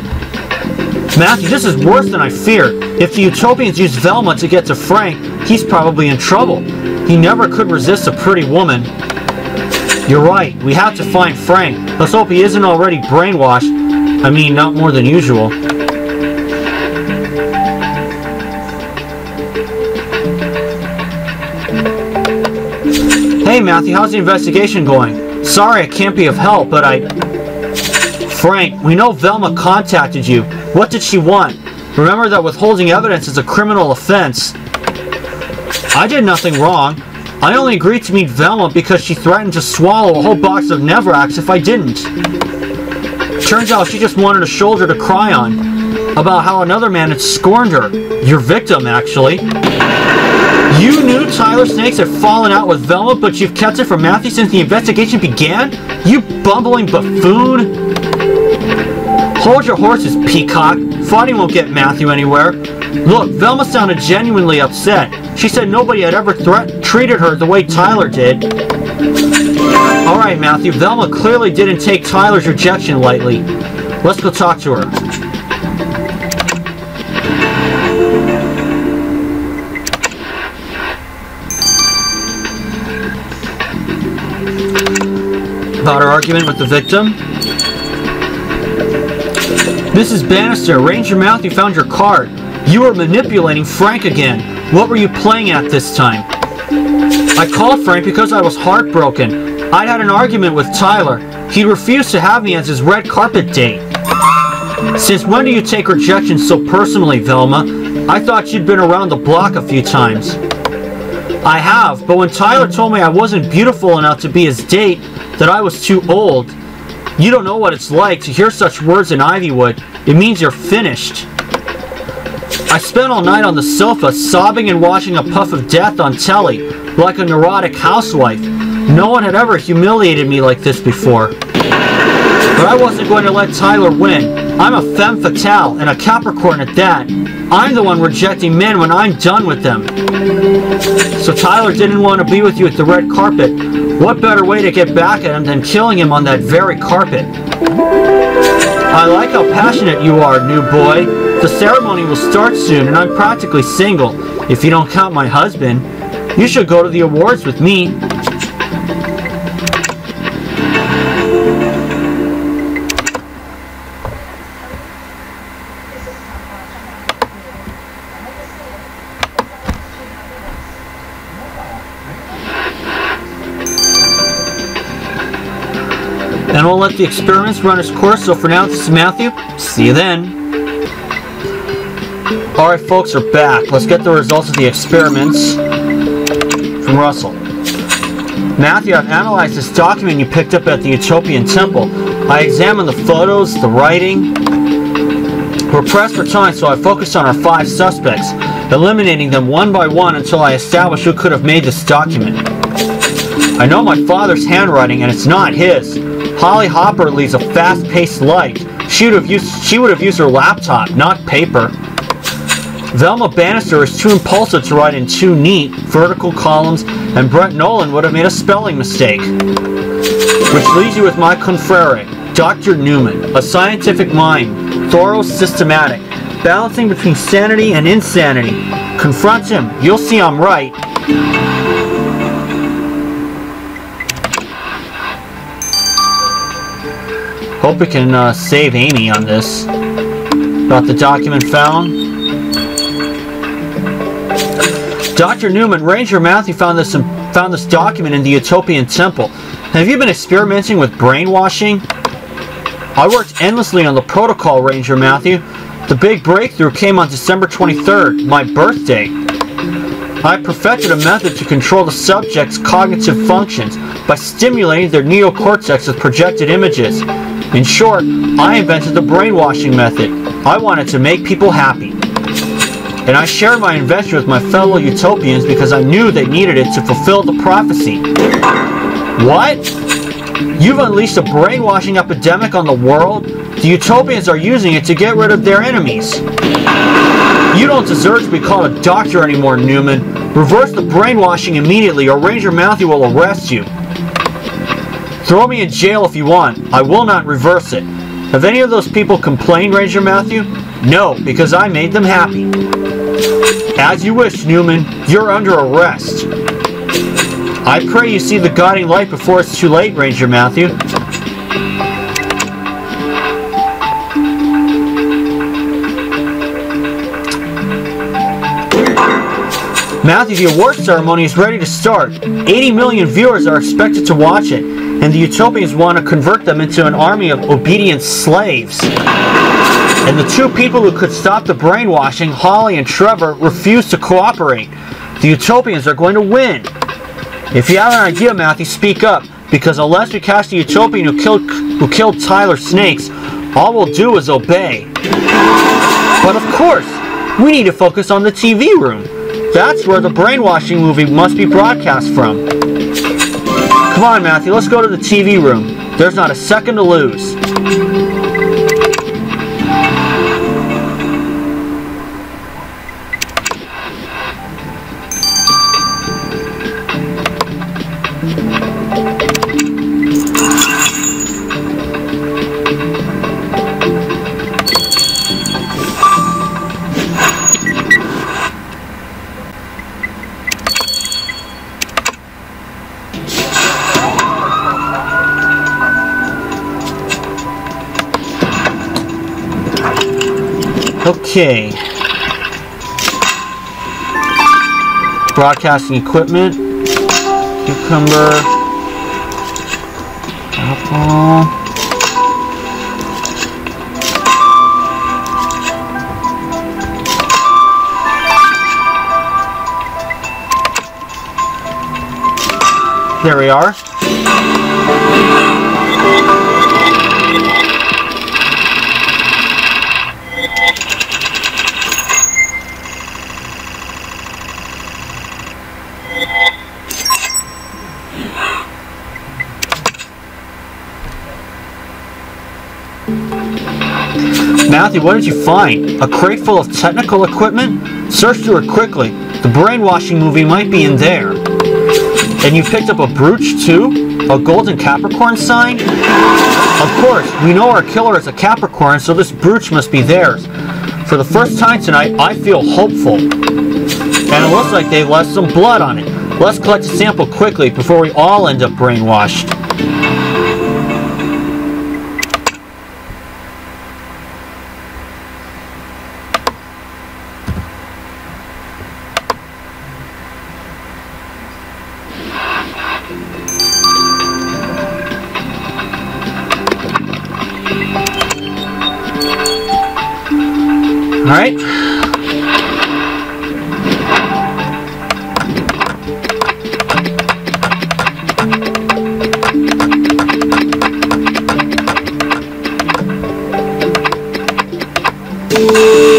Matthew, this is worse than I feared. If the Utopians use Velma to get to Frank, he's probably in trouble. He never could resist a pretty woman. You're right, we have to find Frank. Let's hope he isn't already brainwashed. I mean, not more than usual. Hey Matthew, how's the investigation going? Sorry I can't be of help, but Frank, we know Velma contacted you. What did she want? Remember that withholding evidence is a criminal offense. I did nothing wrong. I only agreed to meet Velma because she threatened to swallow a whole box of Nevrax if I didn't. Turns out she just wanted a shoulder to cry on. About how another man had scorned her. Your victim, actually. You knew Tyler Snakes had fallen out with Velma, but you've kept it from Matthew since the investigation began? You bumbling buffoon! Hold your horses, peacock. Fighting won't get Matthew anywhere. Look, Velma sounded genuinely upset. She said nobody had ever treated her the way Tyler did. Alright, Matthew, Velma clearly didn't take Tyler's rejection lightly. Let's go talk to her. About her argument with the victim. Mrs. Bannister, Ranger Matthew found your card. You were manipulating Frank again. What were you playing at this time? I called Frank because I was heartbroken. I'd had an argument with Tyler. He refused to have me as his red carpet date. Since when do you take rejection so personally, Velma? I thought you'd been around the block a few times. I have, but when Tyler told me I wasn't beautiful enough to be his date, that I was too old. You don't know what it's like to hear such words in Ivywood. It means you're finished. I spent all night on the sofa, sobbing and watching a puff of death on telly, like a neurotic housewife. No one had ever humiliated me like this before. But I wasn't going to let Tyler win. I'm a femme fatale, and a Capricorn at that. I'm the one rejecting men when I'm done with them. So Tyler didn't want to be with you at the red carpet. What better way to get back at him than killing him on that very carpet? I like how passionate you are, new boy. The ceremony will start soon, and I'm practically single, if you don't count my husband. You should go to the awards with me. And we'll let the experiments run its course. So for now, this is Matthew. See you then. Alright folks, we're back. Let's get the results of the experiments from Russell. Matthew, I've analyzed this document you picked up at the Utopian Temple. I examined the photos, the writing. We're pressed for time, so I focused on our 5 suspects, eliminating them one by one until I established who could have made this document. I know my father's handwriting, and it's not his. Holly Hopper leads a fast-paced life. She would have used her laptop, not paper. Velma Bannister is too impulsive to write in 2 neat, vertical columns, and Brett Nolan would have made a spelling mistake. Which leaves you with my confrere, Dr. Newman, a scientific mind, thorough, systematic, balancing between sanity and insanity. Confront him. You'll see I'm right. Hope we can save Amy on this. Got the document found. Dr. Newman, Ranger Matthew found this document in the Utopian Temple. Have you been experimenting with brainwashing? I worked endlessly on the protocol, Ranger Matthew. The big breakthrough came on December 23rd, my birthday. I perfected a method to control the subject's cognitive functions by stimulating their neocortex with projected images. In short, I invented the brainwashing method. I wanted to make people happy. And I shared my invention with my fellow Utopians because I knew they needed it to fulfill the prophecy. What? You've unleashed a brainwashing epidemic on the world? The Utopians are using it to get rid of their enemies. You don't deserve to be called a doctor anymore, Newman. Reverse the brainwashing immediately or Ranger Matthew will arrest you. Throw me in jail if you want. I will not reverse it. Have any of those people complained, Ranger Matthew? No, because I made them happy. As you wish, Newman. You're under arrest. I pray you see the guiding light before it's too late, Ranger Matthew. Matthew, the award ceremony is ready to start. 80 million viewers are expected to watch it, and the Utopians want to convert them into an army of obedient slaves. And the 2 people who could stop the brainwashing, Holly and Trevor, refuse to cooperate. The Utopians are going to win. If you have an idea, Matthew, speak up, because unless we catch the Utopian who killed Tyler Snakes, all we'll do is obey. But of course, we need to focus on the TV room. That's where the brainwashing movie must be broadcast from. Come on, Matthew, let's go to the TV room. There's not a second to lose. Okay. Broadcasting equipment. Cucumber. Apple. There we are. Matthew, what did you find? A crate full of technical equipment? Search through it quickly. The brainwashing movie might be in there. And you picked up a brooch too? A golden Capricorn sign? Of course, we know our killer is a Capricorn, so this brooch must be theirs. For the first time tonight, I feel hopeful. And it looks like they left some blood on it. Let's collect a sample quickly before we all end up brainwashed. Alright.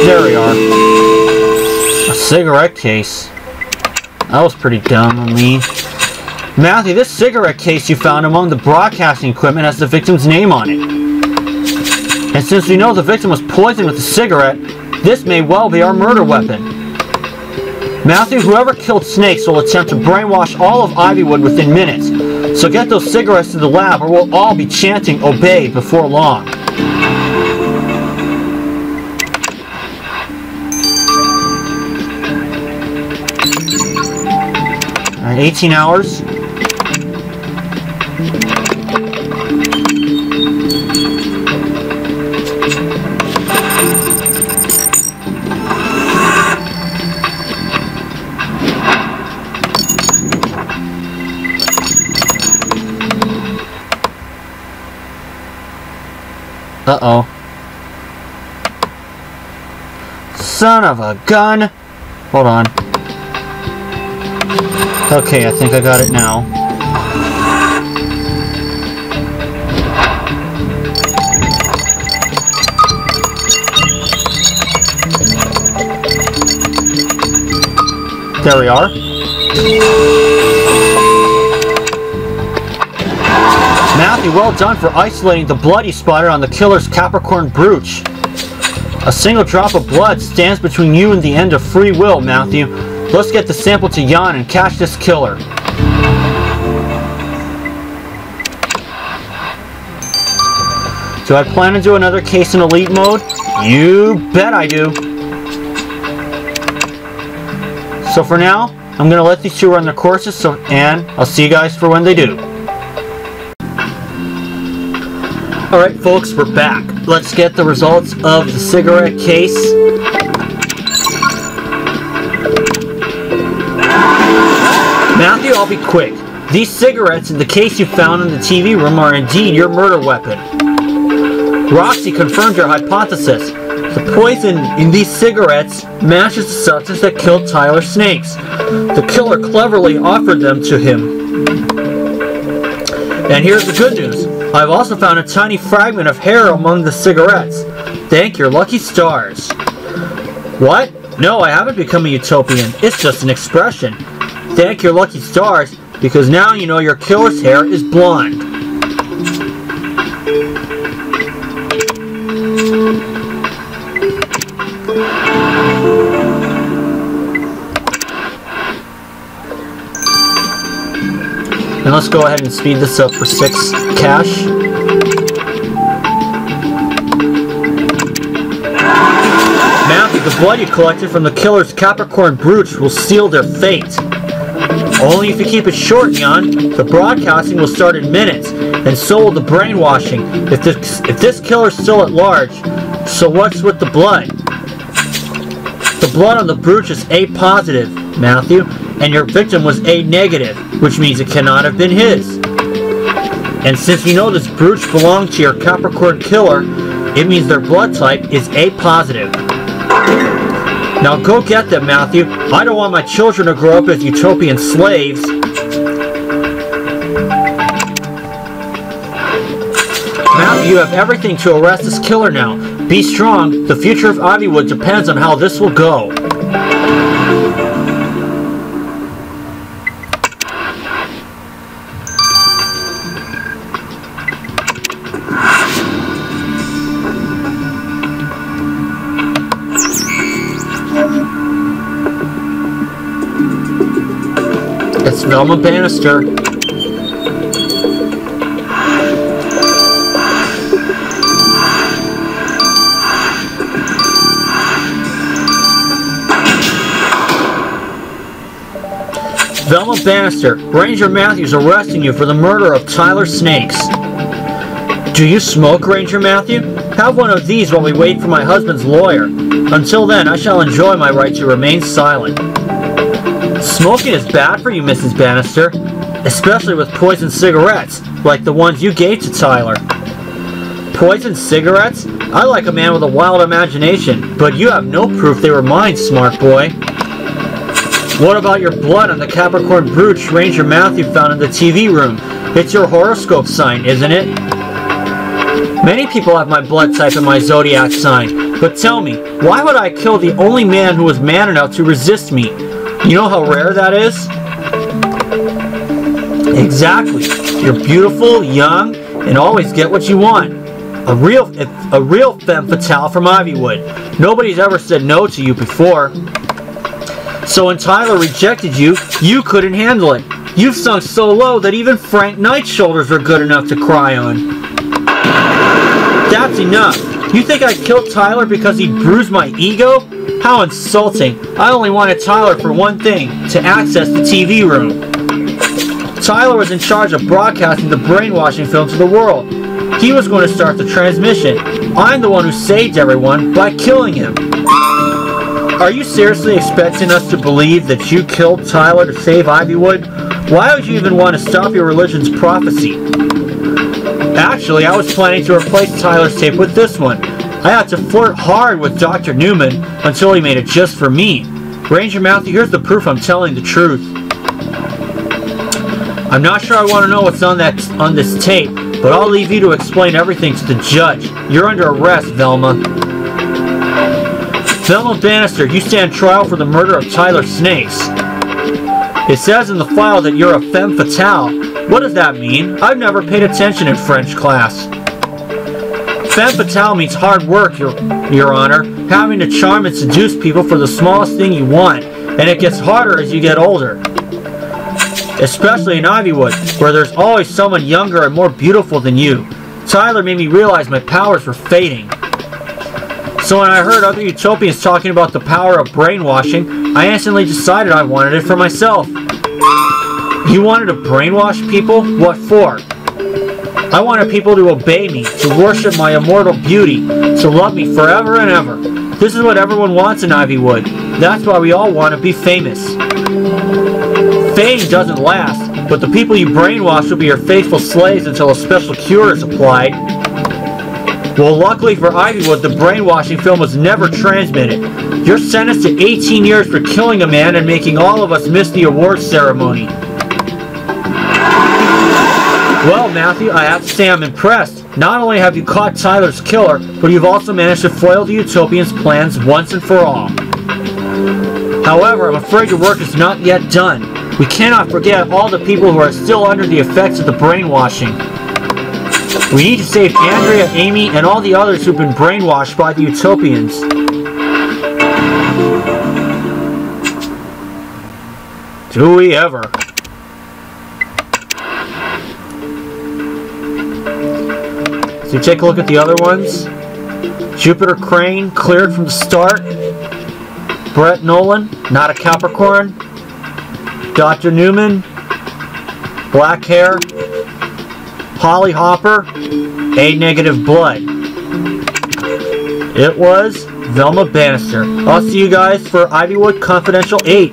There we are. A cigarette case. That was pretty dumb of me. Matthew, this cigarette case you found among the broadcasting equipment has the victim's name on it. And since we know the victim was poisoned with a cigarette, this may well be our murder weapon. Matthew, whoever killed Snakes will attempt to brainwash all of Ivywood within minutes. So get those cigarettes to the lab or we'll all be chanting obey before long. Alright, 18 hours. Uh-oh. Son of a gun! Hold on. Okay, I think I got it now. There we are. Matthew, well done for isolating the blood you spotted on the killer's Capricorn brooch. A single drop of blood stands between you and the end of free will, Matthew. Let's get the sample to Jan and catch this killer. Do I plan to do another case in elite mode? You bet I do. So for now, I'm going to let these two run their courses, and I'll see you guys for when they do. Alright folks, we're back. Let's get the results of the cigarette case. Matthew, I'll be quick. These cigarettes in the case you found in the TV room are indeed your murder weapon. Roxy confirmed your hypothesis. The poison in these cigarettes matches the substance that killed Tyler Snakes. The killer cleverly offered them to him. And here's the good news. I've also found a tiny fragment of hair among the cigarettes. Thank your lucky stars. What? No, I haven't become a utopian. It's just an expression. Thank your lucky stars, because now you know your killer's hair is blonde. And let's go ahead and speed this up for 6 cash. Matthew, the blood you collected from the killer's Capricorn brooch will seal their fate. Only if you keep it short, Jan. The broadcasting will start in minutes, and so will the brainwashing. If this killer's still at large, so what's with the blood? blood on the brooch is A positive, Matthew, and your victim was A negative, which means it cannot have been his. And since you know this brooch belonged to your Capricorn killer, it means their blood type is A positive. Now go get them, Matthew. I don't want my children to grow up as utopian slaves. Matthew, you have everything to arrest this killer now. Be strong. The future of Ivywood depends on how this will go. It's Velma Bannister. Velma Bannister, Ranger Matthews arresting you for the murder of Tyler Snakes. Do you smoke, Ranger Matthew? Have one of these while we wait for my husband's lawyer. Until then, I shall enjoy my right to remain silent. Smoking is bad for you, Mrs. Bannister, especially with poisoned cigarettes, like the ones you gave to Tyler. Poisoned cigarettes? I like a man with a wild imagination, but you have no proof they were mine, smart boy. What about your blood on the Capricorn brooch Ranger Matthew found in the TV room? It's your horoscope sign, isn't it? Many people have my blood type and my zodiac sign, but tell me, why would I kill the only man who was man enough to resist me? You know how rare that is? Exactly. You're beautiful, young, and always get what you want. A real femme fatale from Ivywood. Nobody's ever said no to you before. So when Tyler rejected you, you couldn't handle it. You've sunk so low that even Frank Knight's shoulders are good enough to cry on. That's enough. You think I killed Tyler because he bruised my ego? How insulting. I only wanted Tyler for one thing, to access the TV room. Tyler was in charge of broadcasting the brainwashing film to the world. He was going to start the transmission. I'm the one who saved everyone by killing him. Are you seriously expecting us to believe that you killed Tyler to save Ivywood? Why would you even want to stop your religion's prophecy? Actually, I was planning to replace Tyler's tape with this one. I had to flirt hard with Dr. Newman until he made it just for me. Ranger Matthew, here's the proof I'm telling the truth. I'm not sure I want to know what's on this tape, but I'll leave you to explain everything to the judge. You're under arrest, Velma. Velma Bannister, you stand trial for the murder of Tyler Snakes. It says in the file that you're a femme fatale. What does that mean? I've never paid attention in French class. Femme fatale means hard work, Your Honor, having to charm and seduce people for the smallest thing you want, and it gets harder as you get older. Especially in Ivywood, where there's always someone younger and more beautiful than you. Tyler made me realize my powers were fading. So when I heard other utopians talking about the power of brainwashing, I instantly decided I wanted it for myself. You wanted to brainwash people? What for? I wanted people to obey me, to worship my immortal beauty, to love me forever and ever. This is what everyone wants in Ivywood. That's why we all want to be famous. Fame doesn't last, but the people you brainwash will be your faithful slaves until a special cure is applied. Well, luckily for Ivywood, the brainwashing film was never transmitted. You're sentenced to 18 years for killing a man and making all of us miss the awards ceremony. Well, Matthew, I have to say I'm impressed. Not only have you caught Tyler's killer, but you've also managed to foil the Utopians' plans once and for all. However, I'm afraid your work is not yet done. We cannot forget all the people who are still under the effects of the brainwashing. We need to save Andrea, Amy, and all the others who've been brainwashed by the Utopians. Do we ever? So take a look at the other ones. Jupiter Crane, cleared from the start. Brett Nolan, not a Capricorn. Dr. Newman, black hair. Holly Hopper, A negative blood. It was Velma Bannister. I'll see you guys for Ivywood Confidential 8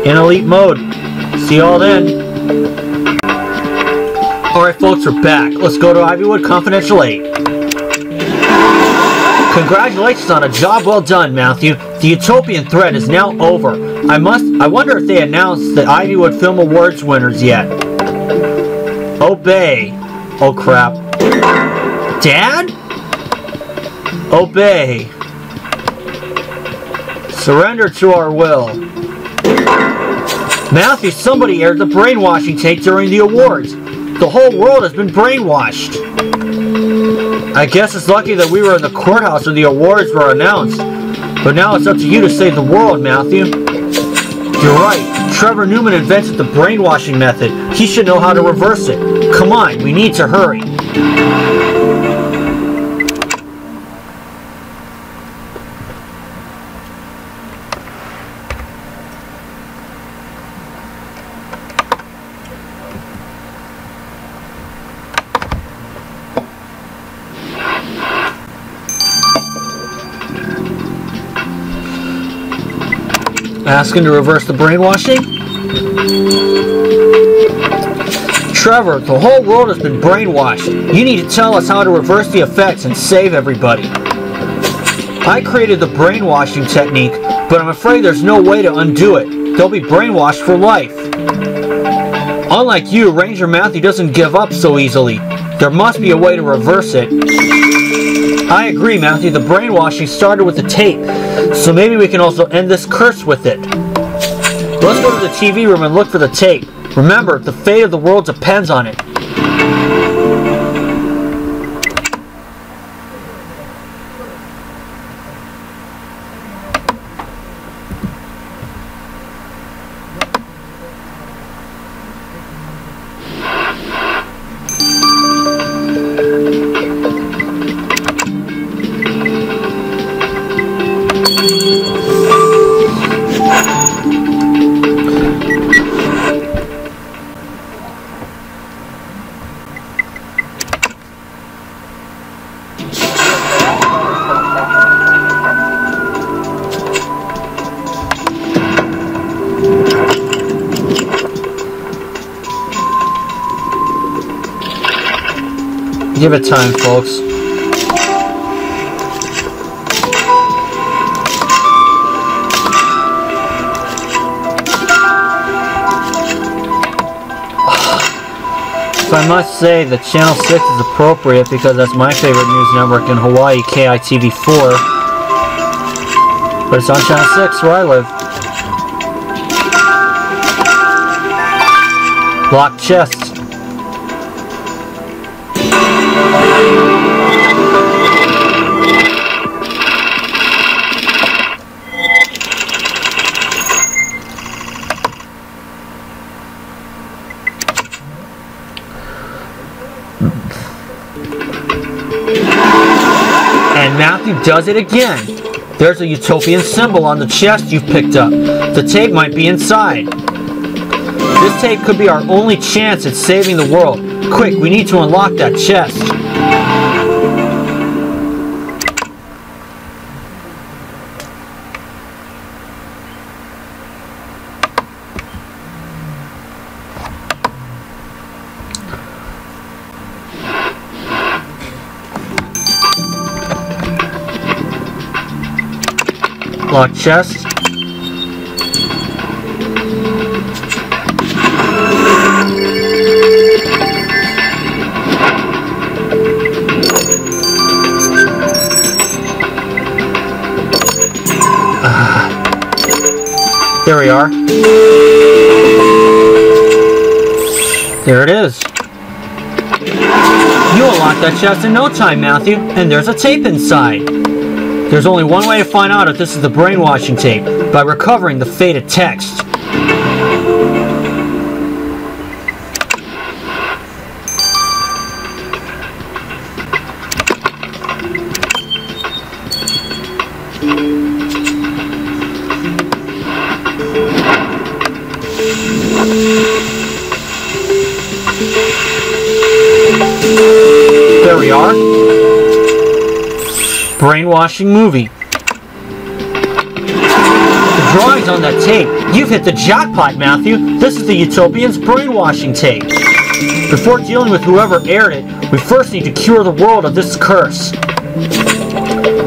in Elite Mode. See y'all then. Alright folks, we're back. Let's go to Ivywood Confidential 8. Congratulations on a job well done, Matthew. The Utopian threat is now over. I wonder if they announced the Ivywood Film Awards winners yet. Obey. Oh crap. Dad? Obey. Surrender to our will. Matthew, somebody aired the brainwashing tape during the awards. The whole world has been brainwashed. I guess it's lucky that we were in the courthouse when the awards were announced. But now it's up to you to save the world, Matthew. You're right. Trevor Newman invented the brainwashing method. He should know how to reverse it. Come on, we need to hurry. Asking to reverse the brainwashing? Trevor, the whole world has been brainwashed. You need to tell us how to reverse the effects and save everybody. I created the brainwashing technique, but I'm afraid there's no way to undo it. They'll be brainwashed for life. Unlike you, Ranger Matthew doesn't give up so easily. There must be a way to reverse it. I agree, Matthew. The brainwashing started with the tape, so maybe we can also end this curse with it. Let's go to the TV room and look for the tape. Remember, the fate of the world depends on it. Give it time, folks. So I must say that Channel 6 is appropriate because that's my favorite news network in Hawaii, KITV4. But it's on Channel 6 where I live. Locked chests. And Matthew does it again. There's a utopian symbol on the chest you've picked up. The tape might be inside. This tape could be our only chance at saving the world. Quick, we need to unlock that chest. Lock chest. There we are. There it is. You unlock that chest in no time, Matthew, and there's a tape inside. There's only one way to find out if this is the brainwashing tape, by recovering the faded text. There we are. Brainwashing movie. drawings on that tape. You've hit the jackpot, Matthew. This is the Utopians' brainwashing tape. Before dealing with whoever aired it, we first need to cure the world of this curse.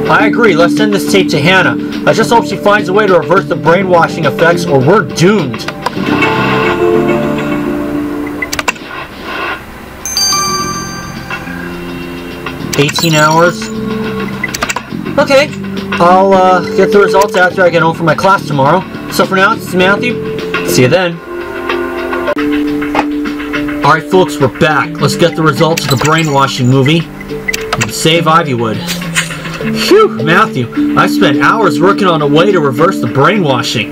I agree, let's send this tape to Hannah. I just hope she finds a way to reverse the brainwashing effects or we're doomed. "18 hours. Okay, I'll get the results after I get home from my class tomorrow. So for now, this is Matthew. See you then." Alright folks, we're back. Let's get the results of the brainwashing movie and save Ivywood. Phew, Matthew, I spent hours working on a way to reverse the brainwashing.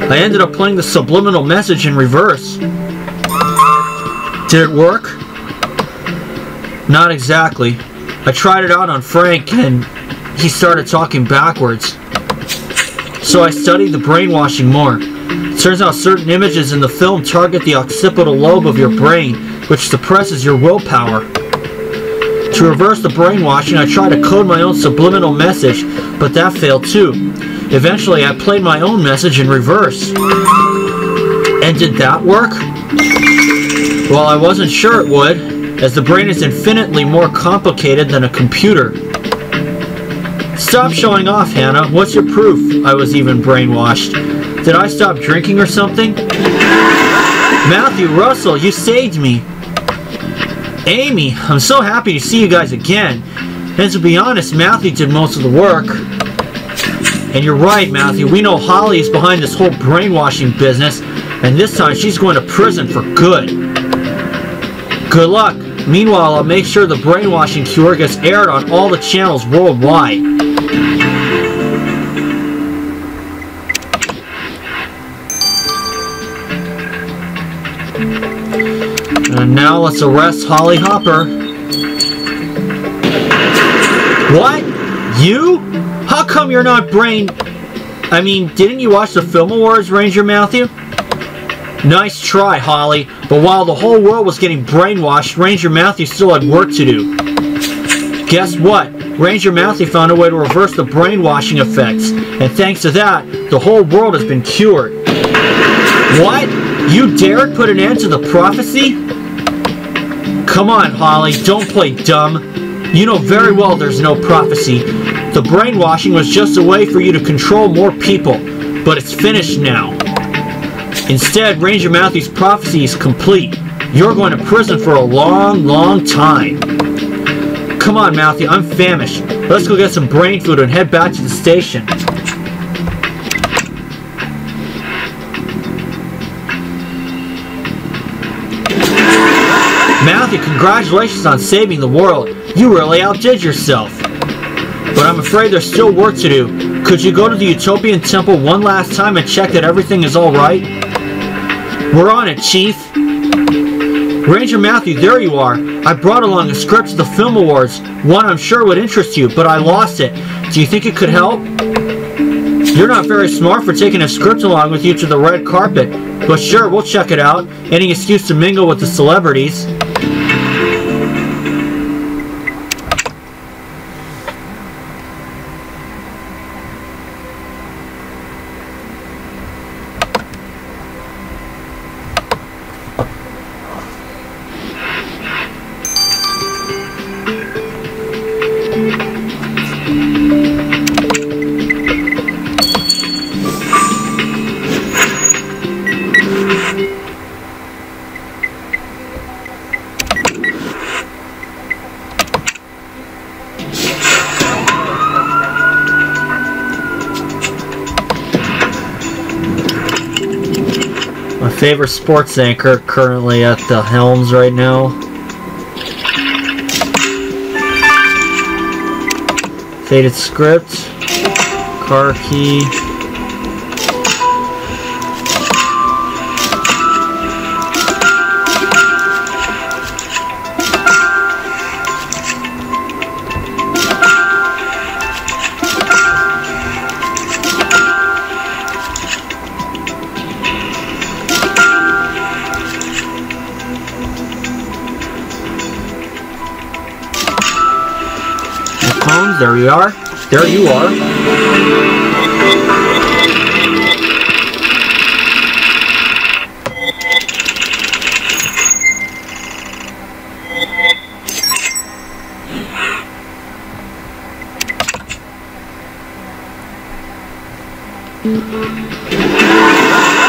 I ended up playing the subliminal message in reverse. Did it work? Not exactly. I tried it out on Frank and he started talking backwards. So I studied the brainwashing more. It turns out certain images in the film target the occipital lobe of your brain, which suppresses your willpower. To reverse the brainwashing, I tried to code my own subliminal message, but that failed too. Eventually, I played my own message in reverse. And did that work? Well, I wasn't sure it would, as the brain is infinitely more complicated than a computer. Stop showing off, Hannah. What's your proof I was even brainwashed? Did I stop drinking or something? Matthew, Russell, you saved me. Amy, I'm so happy to see you guys again. And to be honest, Matthew did most of the work. And you're right, Matthew. We know Holly is behind this whole brainwashing business, and this time she's going to prison for good. Good luck. Meanwhile, I'll make sure the brainwashing cure gets aired on all the channels worldwide. And now let's arrest Holly Hopper. What? You? How come you're not didn't you watch the Film Awards, Ranger Matthew? Nice try, Holly, but while the whole world was getting brainwashed, Ranger Matthew still had work to do. Guess what? Ranger Matthew found a way to reverse the brainwashing effects, and thanks to that, the whole world has been cured. What? You dared put an end to the prophecy? Come on, Holly, don't play dumb. You know very well there's no prophecy. The brainwashing was just a way for you to control more people, but it's finished now. Instead, Ranger Matthew's prophecy is complete. You're going to prison for a long, long time. Come on, Matthew, I'm famished. Let's go get some brain food and head back to the station. Matthew, congratulations on saving the world. You really outdid yourself. But I'm afraid there's still work to do. Could you go to the Utopian Temple one last time and check that everything is alright? We're on it, Chief. Ranger Matthew, there you are. I brought along a script to the Film Awards, one I'm sure would interest you, but I lost it. Do you think it could help? You're not very smart for taking a script along with you to the red carpet, but sure, we'll check it out. Any excuse to mingle with the celebrities. Favorite sports anchor currently at the helms right now. Faded script, car key. There you are. There you are.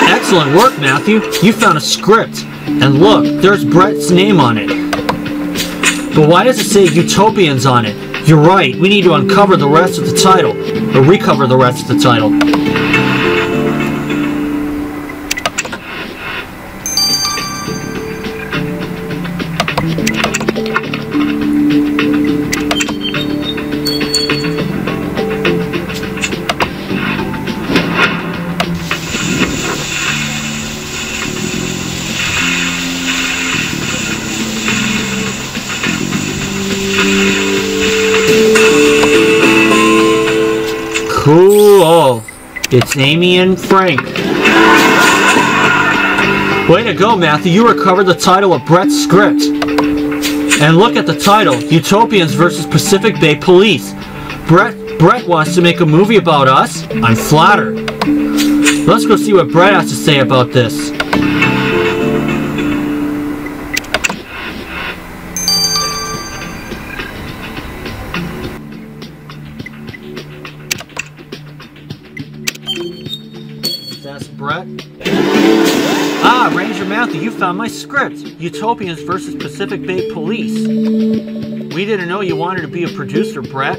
Excellent work, Matthew. You found a script. And look, there's Brett's name on it. But why does it say Utopians on it? You're right, we need to uncover the rest of the title. Or recover the rest of the title. Cool. It's Amy and Frank. Way to go, Matthew. You recovered the title of Brett's script. And look at the title, Utopians versus Pacific Bay Police. Brett wants to make a movie about us. I'm flattered. Let's go see what Brett has to say about this. That's Brett. Ah, Ranger Matthew, you found my script. Utopians versus Pacific Bay Police. We didn't know you wanted to be a producer, Brett.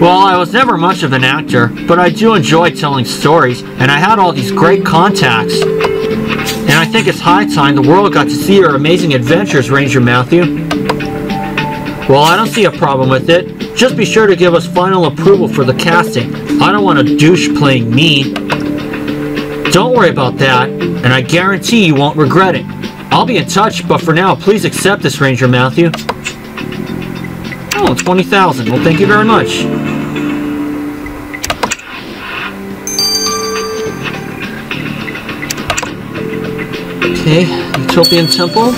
Well, I was never much of an actor, but I do enjoy telling stories, and I had all these great contacts. And I think it's high time the world got to see your amazing adventures, Ranger Matthew. Well, I don't see a problem with it. Just be sure to give us final approval for the casting. I don't want a douche playing me. Don't worry about that, and I guarantee you won't regret it. I'll be in touch, but for now, please accept this, Ranger Matthew. Oh, 20,000. Well, thank you very much. Okay, Utopian Temple.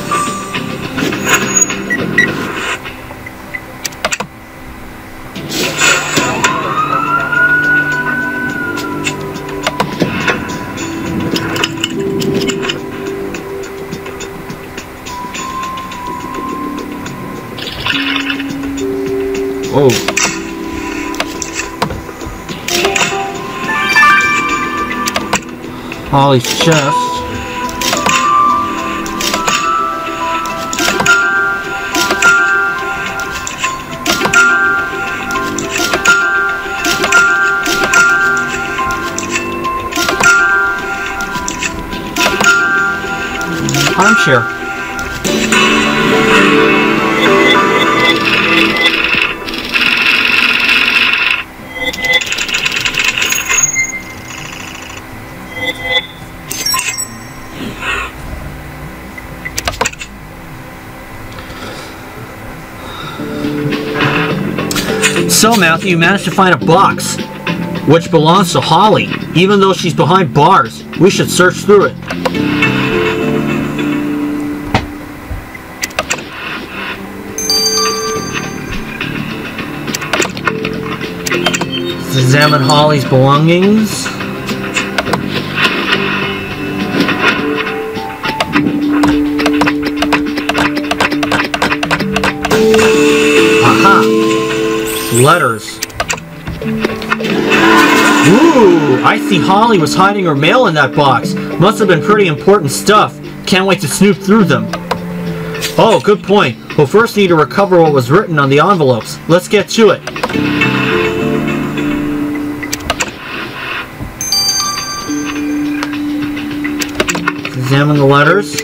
Oh. Holly's chest. Armchair. So, Matthew, you managed to find a box, which belongs to Holly. Even though she's behind bars, we should search through it. Let's examine Holly's belongings. Letters. Ooh, I see Holly was hiding her mail in that box. Must have been pretty important stuff. Can't wait to snoop through them. Oh, good point. We'll first need to recover what was written on the envelopes. Let's get to it. Examine the letters.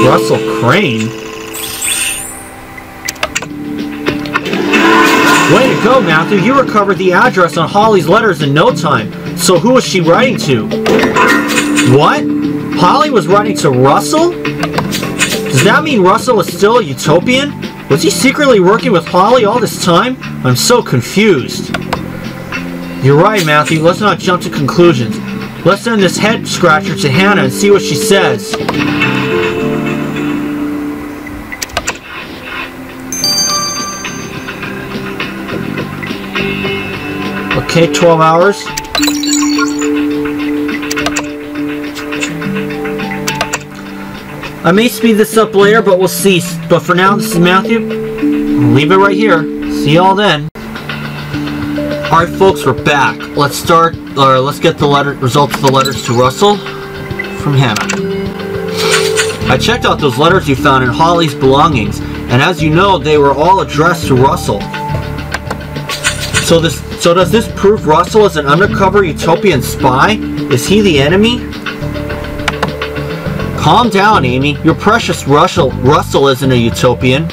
Russell Crane? Way to go, Matthew. You recovered the address on Holly's letters in no time. So who was she writing to? What? Holly was writing to Russell? Does that mean Russell is still a Utopian? Was he secretly working with Holly all this time? I'm so confused. You're right, Matthew. Let's not jump to conclusions. Let's send this head scratcher to Hannah and see what she says. Okay, 12 hours. I may speed this up later, but we'll see. But for now, this is Matthew. I'll leave it right here. See y'all then. Alright folks, we're back. Let's get the results of the letters to Russell from Hannah. I checked out those letters you found in Holly's belongings, and as you know, they were all addressed to Russell. So does this prove Russell is an undercover utopian spy? Is he the enemy? Calm down, Amy. Your precious Russell isn't a utopian.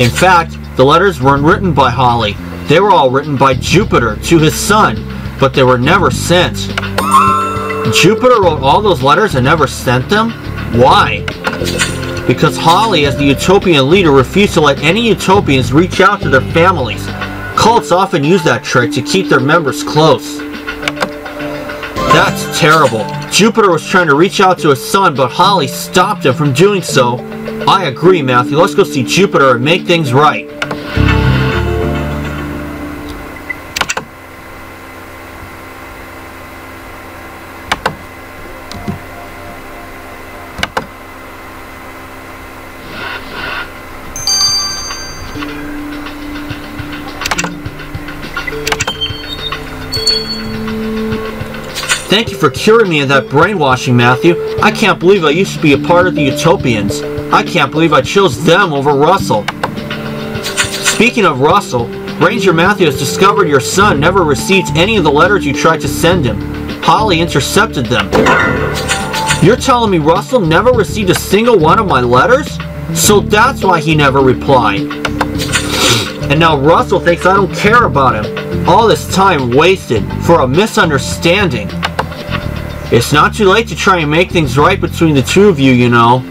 In fact, the letters weren't written by Holly. They were all written by Jupiter to his son, but they were never sent. Jupiter wrote all those letters and never sent them? Why? Because Holly, as the utopian leader, refused to let any utopians reach out to their families. Cults often use that trick to keep their members close. That's terrible. Jupiter was trying to reach out to his son, but Holly stopped him from doing so. I agree, Matthew. Let's go see Jupiter and make things right. Thank you for curing me of that brainwashing, Matthew. I can't believe I used to be a part of the Utopians. I can't believe I chose them over Russell. Speaking of Russell, Ranger Matthew has discovered your son never received any of the letters you tried to send him. Holly intercepted them. You're telling me Russell never received a single one of my letters? So that's why he never replied. And now Russell thinks I don't care about him. All this time wasted for a misunderstanding. It's not too late to try and make things right between the two of you, you know.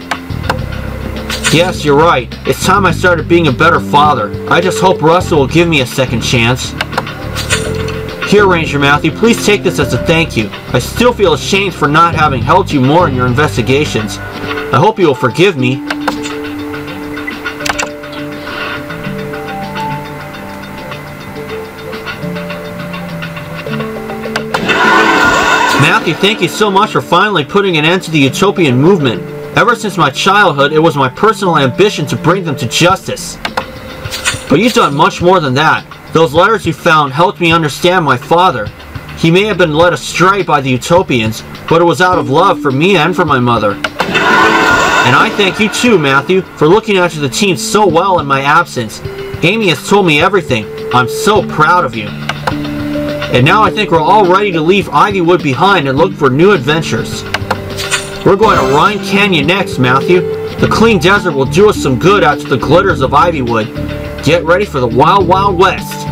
Yes, you're right. It's time I started being a better father. I just hope Russell will give me a second chance. Here, Ranger Matthew, please take this as a thank you. I still feel ashamed for not having helped you more in your investigations. I hope you will forgive me. Matthew, thank you so much for finally putting an end to the Utopian movement. Ever since my childhood, it was my personal ambition to bring them to justice. But you've done much more than that. Those letters you found helped me understand my father. He may have been led astray by the Utopians, but it was out of love for me and for my mother. And I thank you too, Matthew, for looking after the team so well in my absence. Amy has told me everything. I'm so proud of you. And now I think we're all ready to leave Ivywood behind and look for new adventures. We're going to Rhine Canyon next, Matthew. The clean desert will do us some good after the glitters of Ivywood. Get ready for the Wild Wild West.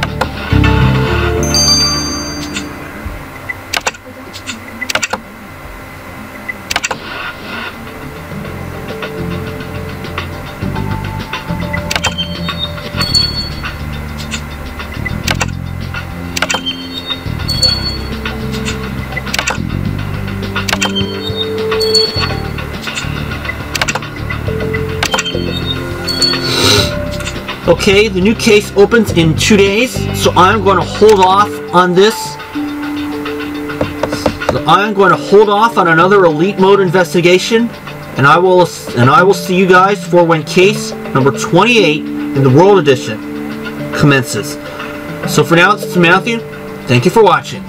Okay, the new case opens in 2 days, so I'm going to hold off on this. So I'm going to hold off on another Elite Mode investigation, and I will see you guys for when case number 28 in the World Edition commences. So for now, this is Matthew. Thank you for watching.